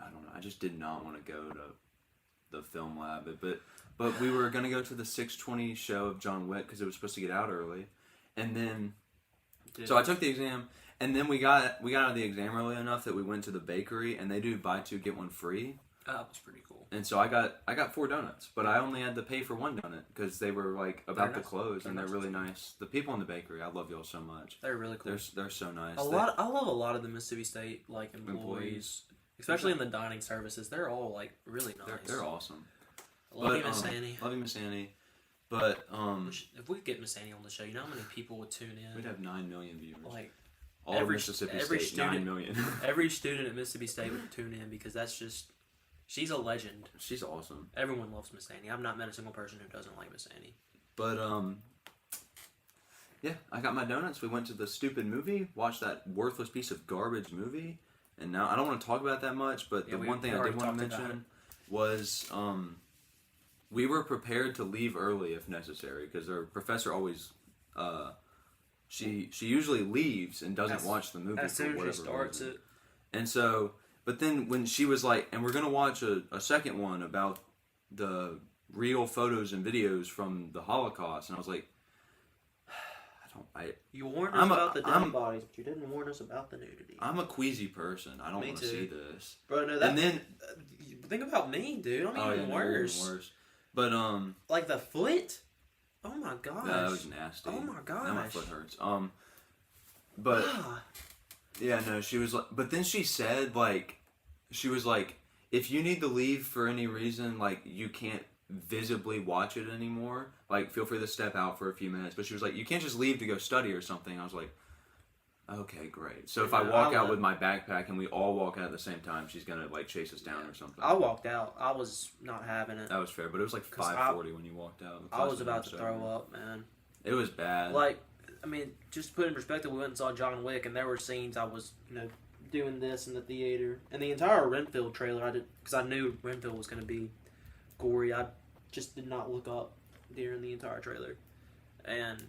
don't know. I just did not want to go to the film lab, but we were gonna go to the 6:20 show of John Wick because it was supposed to get out early, and then so I took the exam, and then we got out of the exam early enough that we went to the bakery, and they do buy 2 get 1 free. That was pretty cool. And so I got 4 donuts, but I only had to pay for 1 donut because they were like about to close, and they're really nice. The people in the bakery, I love y'all so much. They're really cool. They're so nice. I love a lot of the Mississippi State like employees. Especially in the dining services, they're all like really nice. They're awesome. Love you, Miss Annie. Love you, Miss Annie. But if we could get Miss Annie on the show, you know how many people would tune in? We'd have 9 million viewers. Like all of Mississippi State, 9 million. Every student at Mississippi State would tune in because that's just she's a legend. She's awesome. Everyone loves Miss Annie. I've not met a single person who doesn't like Miss Annie. But yeah, I got my donuts. We went to the stupid movie, watched that worthless piece of garbage movie. And now, I don't want to talk about that much, but the one thing I did want to mention was we were prepared to leave early if necessary, because our professor always, she usually leaves and doesn't watch the movie as for soon whatever as she starts reason. it. And so, but then when she was like, and we're going to watch a second one about the real photos and videos from the Holocaust, and I was like, You warned us about the dead bodies, but you didn't warn us about the nudity. I'm a queasy person. I don't want to see this. Bro, no, and then think about me, dude. I'm even worse. But like the foot. Oh my gosh. No, that was nasty. Oh my gosh. Now my foot hurts. But yeah, no, she was like. But then she said she was like, if you need to leave for any reason, like you can't visibly watch it anymore, like feel free to step out for a few minutes. But she was like, you can't just leave to go study or something. I was like, okay, great. So if I walk out with my backpack and we all walk out at the same time, she's gonna like chase us down or something. I walked out. I was not having it. That was fair, but it was like 5:40 when you walked out. I was about to throw up, man. It was bad. Like, I mean, just to put in perspective, we went and saw John Wick, and there were scenes I was, doing this in the theater, and the entire Renfield trailer I did because I knew Renfield was going to be gory. I just did not look up during the entire trailer, and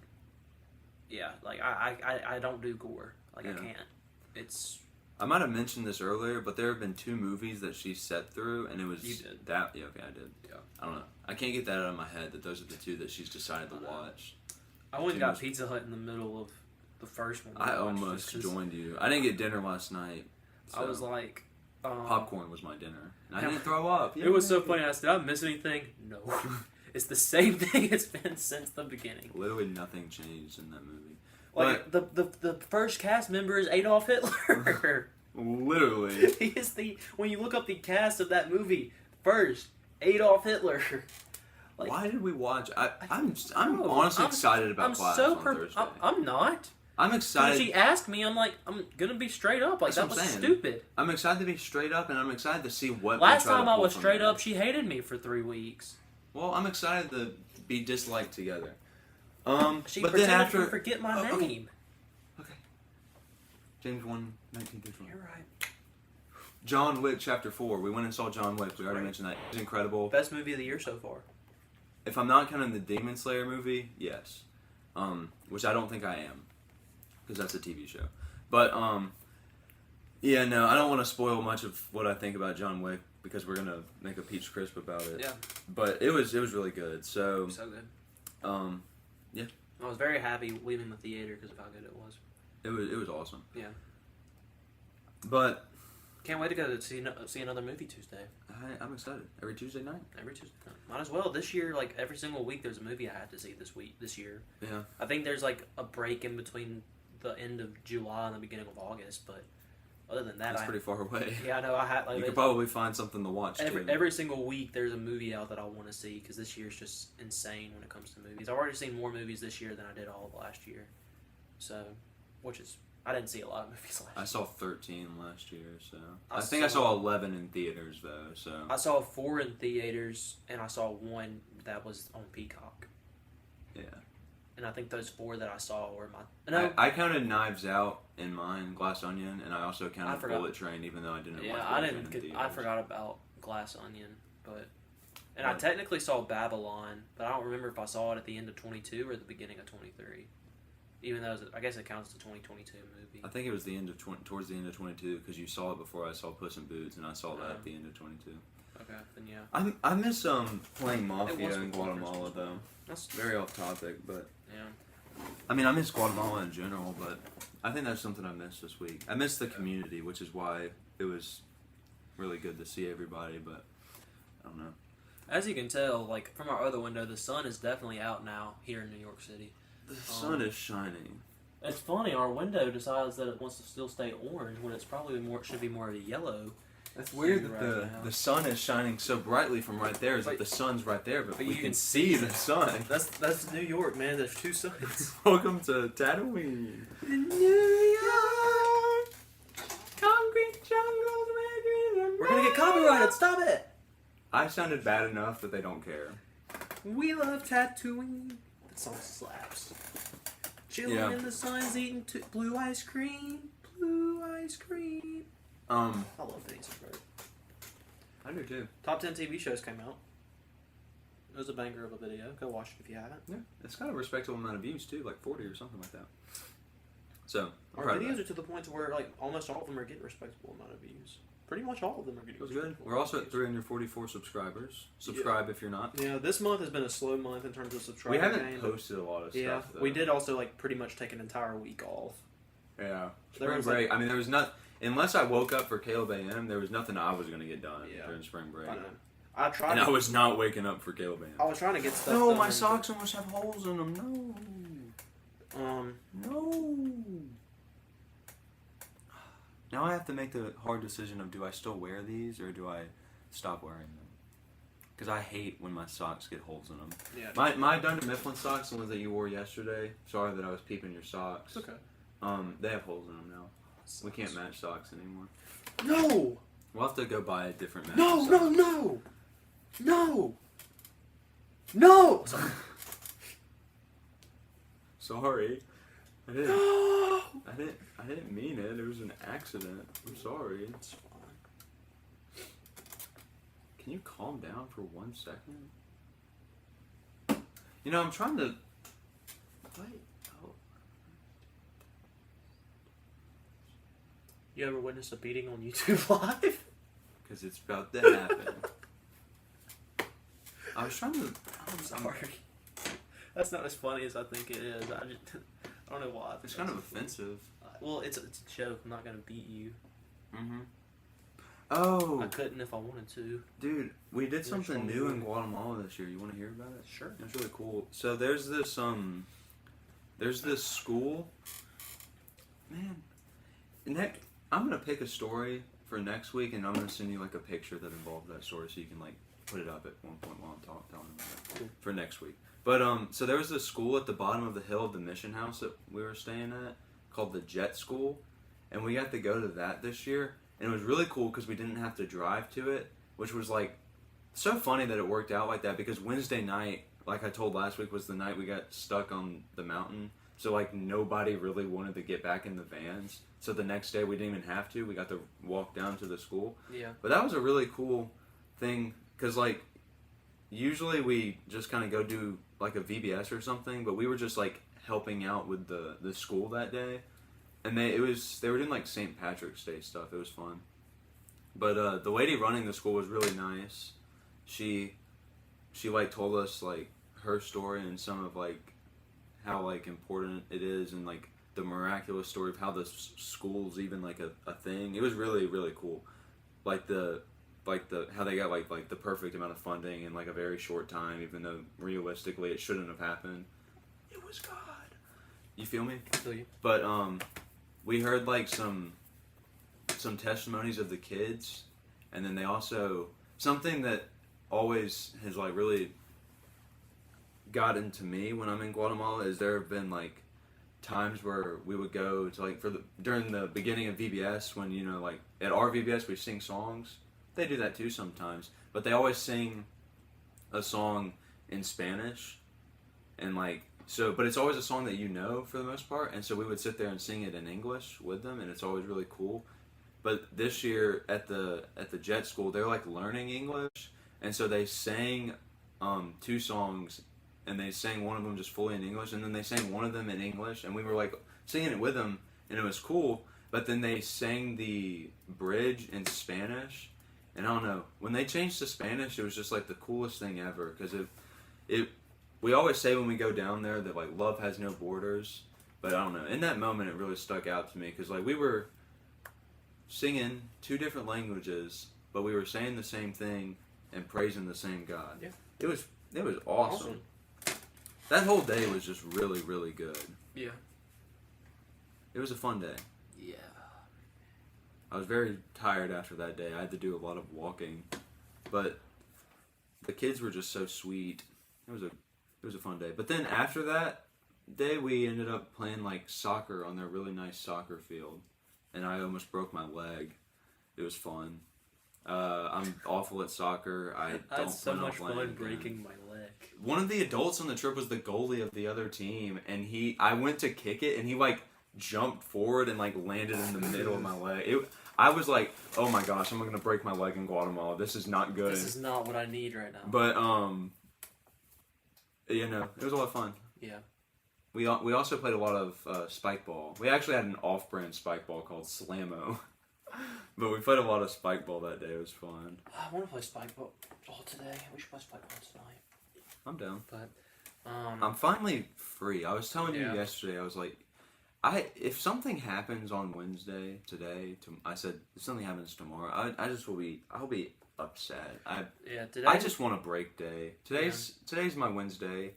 yeah, like I don't do gore. Like I can't. It's. I might have mentioned this earlier, but there have been 2 movies that she sat through, and it was You did. that. Yeah, okay, I did. Yeah. I don't know. I can't get that out of my head that those are the 2 that she's decided to watch. I went and got Pizza Hut in the middle of the first one. I almost joined you. I didn't get dinner last night. So I was like, popcorn was my dinner, and I didn't throw up. It was so funny. I said, "Did I miss anything?" No. It's the same thing it's been since the beginning. Literally nothing changed in that movie. Like the first cast member is Adolf Hitler. Literally. He is when you look up the cast of that movie, first Adolf Hitler. Like, why did we watch? I'm honestly excited about class on Thursday. I'm not. I'm excited. When she asked me, I'm like, I'm gonna be straight up. Like, that was stupid. I'm excited to be straight up, and I'm excited to see what. Last time I was straight up, she hated me for 3 weeks. Well, I'm excited to be disliked together. She but pretended then after to forget my name. Okay. James 1:19-20. You're right. John Wick Chapter 4. We went and saw John Wick. We already mentioned that. It was incredible. Best movie of the year so far. If I'm not counting the Demon Slayer movie, yes. Which I don't think I am. Because that's a TV show. But, yeah, no, I don't want to spoil much of what I think about John Wick because we're going to make a peach crisp about it. Yeah. But it was really good. So good. Yeah. I was very happy leaving the theater because of how good it was. It was awesome. Yeah. But can't wait to go see another movie Tuesday. I'm excited. Every Tuesday night. Every Tuesday night. Might as well. This year, like every single week, there's a movie I have to see this year. Yeah. I think there's like a break in between the end of July and the beginning of August, but other than that, that's pretty far away. Yeah, I know. You could probably find something to watch. Every single week, there's a movie out that I want to see because this year's just insane when it comes to movies. I've already seen more movies this year than I did all of last year, so I didn't see a lot of movies last year. I saw 13 last year, so I think I saw 11 in theaters though. So I saw 4 in theaters, and I saw 1 that was on Peacock. Yeah. And I think those 4 that I saw were my. I counted Knives Out in mine, Glass Onion, and I also counted Bullet Train, even though I didn't. Yeah, watch I Bullet didn't. Train I forgot about Glass Onion, I technically saw Babylon, but I don't remember if I saw it at the end of 22 or the beginning of 23. Even though I guess it counts as a 2022 movie. I think it was towards the end of 22 because you saw it before I saw Puss in Boots, and I saw that at the end of 22. Okay, then yeah. I miss playing Mafia in Guatemala though. That's very off topic, but yeah. I mean, I miss Guatemala in general, but I think that's something I missed this week. I missed the community, which is why it was really good to see everybody, but I don't know. As you can tell, like from our other window, the sun is definitely out now here in New York City. The sun is shining. It's funny, our window decides that it wants to still stay orange when it's probably it should be more of a yellow. That's weird that the sun is shining so brightly from right there, as if the sun's right there, but we can see the sun. That's New York, man. There's 2 suns. Welcome to Tatooine. New York, concrete jungles where dreams are. We're gonna get copyrighted. Stop it. I sounded bad enough that they don't care. We love Tatooine. That song slaps. Chilling in the sun, eating blue ice cream. Blue ice cream. I love Phineas and Ferb. I do too. Top 10 TV shows came out. It was a banger of a video. Go watch it if you haven't. Yeah, it's got a respectable amount of views too, like 40 or something like that. So our videos are to the point where like almost all of them are getting a respectable amount of views. Pretty much all of them are getting. It was good. We're also at 344 subscribers. Subscribe if you're not. Yeah, this month has been a slow month in terms of subscribers. We haven't posted a lot of stuff. Yeah, we did also like pretty much take an entire week off. Yeah, spring break. I mean, there was not. Unless I woke up for Caleb AM, there was nothing I was going to get done during spring break. I tried. And I was not waking up for Caleb AM. I was trying to get stuff. No, my socks almost have holes in them. No. No. Now I have to make the hard decision of do I still wear these or do I stop wearing them? Because I hate when my socks get holes in them. Yeah. My Dunder Mifflin socks, the ones that you wore yesterday. Sorry that I was peeping your socks. It's okay. They have holes in them now. We can't match socks anymore. No! We'll have to go buy a different match. No! Sorry. I didn't. No! I didn't mean it. It was an accident. I'm sorry. It's fine. Can you calm down for 1 second? You know, I'm trying to. What? Oh. You ever witnessed a beating on YouTube Live? Because it's about to happen. I was trying to. I'm sorry. That's not as funny as I think it is. I don't know why. It's kind of offensive. Well, it's a joke. I'm not gonna beat you. Mm-hmm. Oh. I couldn't if I wanted to. Dude, we did something new in Guatemala this year. You want to hear about it? Sure. It's really cool. So there's this school. Man, I'm gonna pick a story for next week, and I'm gonna send you like a picture that involves that story, so you can like put it up at one point while I'm telling about it Cool. for next week. But so there was this school at the bottom of the hill of the mission house that we were staying at called the Jet School, and we got to go to that this year. And it was really cool because we didn't have to drive to it, which was like so funny that it worked out like that, because Wednesday night, like I told last week, was the night we got stuck on the mountain. So like nobody really wanted to get back in the vans. So the next day we didn't even have to. We got to walk down to the school. Yeah. But that was a really cool thing because like usually we just kind of go do like a VBS or something, but we were just like helping out with the school that day. And they were doing like St. Patrick's Day stuff. It was fun. But the lady running the school was really nice. She like told us like her story and some of like how like important it is, and like the miraculous story of how the school's even like a thing. It was really, really cool. Like how they got like the perfect amount of funding in like a very short time, even though realistically it shouldn't have happened. It was God. You feel me? I feel you. But we heard like some testimonies of the kids, and then they also, something that always has like really got into me when I'm in Guatemala is there have been like times where we would go to like during the beginning of VBS, when you know like at our VBS we sing songs. They do that too sometimes, but they always sing a song in Spanish, and like so, but it's always a song that you know for the most part, and so we would sit there and sing it in English with them, and it's always really cool. But this year at the Jet School, they're like learning English, and so they sang 2 songs, and they sang one of them just fully in English, and then they sang one of them in English, and we were like singing it with them, and it was cool. But then they sang the bridge in Spanish, and I don't know, when they changed to Spanish, it was just like the coolest thing ever, because we always say when we go down there that like love has no borders, but I don't know, in that moment it really stuck out to me, because like we were singing 2 different languages, but we were saying the same thing and praising the same God. Yeah. It was awesome. That whole day was just really, really good. Yeah. It was a fun day. Yeah. I was very tired after that day. I had to do a lot of walking, but the kids were just so sweet. It was a fun day. But then after that day, we ended up playing like soccer on their really nice soccer field, and I almost broke my leg. It was fun. I'm awful at soccer. I had so much fun breaking my leg. One of the adults on the trip was the goalie of the other team, and I went to kick it, and he like jumped forward and like landed in the middle of my leg. I was like, oh my gosh, I'm gonna break my leg in Guatemala. This is not good. This is not what I need right now. But you know, it was a lot of fun. Yeah. We also played a lot of spike ball. We actually had an off-brand spike ball called Slammo. But we played a lot of spike ball that day. It was fun. I want to play spike ball today. We should play spike ball tonight. I'm down. But I'm finally free. I was telling you yesterday. I was like, if something happens on Wednesday today, I said if something happens tomorrow, I'll be upset. Today, I just want a break day. Today's my Wednesday.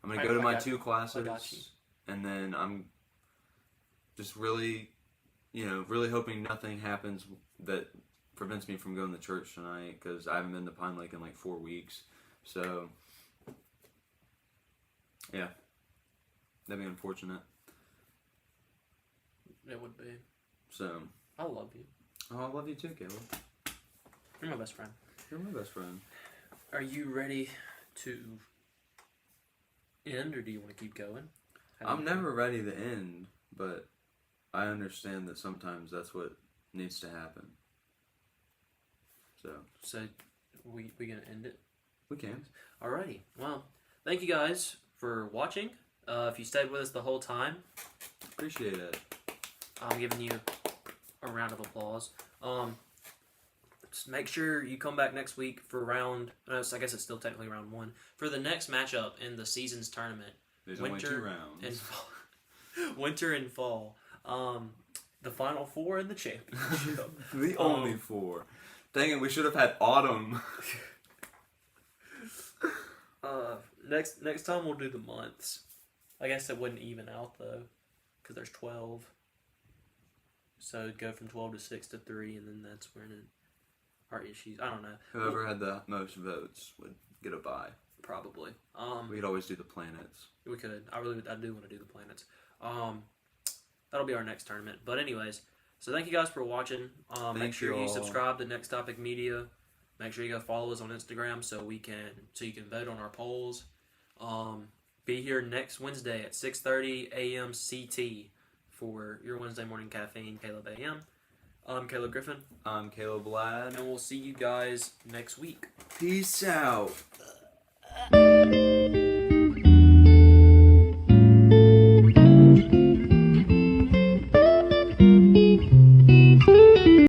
I'm gonna go to my 2 classes, and then I'm just really hoping nothing happens that prevents me from going to church tonight, because I haven't been to Pine Lake in like 4 weeks. So, yeah, that'd be unfortunate. It would be. So. I love you. Oh, I love you too, Caleb. You're my best friend. You're my best friend. Are you ready to end, or do you want to keep going? I'm never ready to end, but I understand that sometimes that's what needs to happen. So we gonna end it? We can. Alrighty. Well, thank you guys for watching. If you stayed with us the whole time, Appreciate it. I'm giving you a round of applause. Just make sure you come back next week for round. I guess it's still technically round 1 for the next matchup in the season's tournament. There's Winter only 2 rounds. And fall. Winter and fall. The final 4 in the championship. The only 4. Dang it, we should have had autumn. Next time we'll do the months. I guess it wouldn't even out though, because there's 12. So it'd go from 12 to 6 to 3, and then that's when our issues. I don't know. Whoever had the most votes would get a bye. Probably. We could always do the planets. We could. I do want to do the planets. That'll be our next tournament. But anyways, so thank you guys for watching. Make sure you subscribe to Next Topic Media. Make sure you go follow us on Instagram so you can vote on our polls. Be here next Wednesday at 6:30 a.m. CT for your Wednesday morning caffeine, Caleb AM. I'm Caleb Griffin. I'm Caleb Ladd. And we'll see you guys next week. Peace out.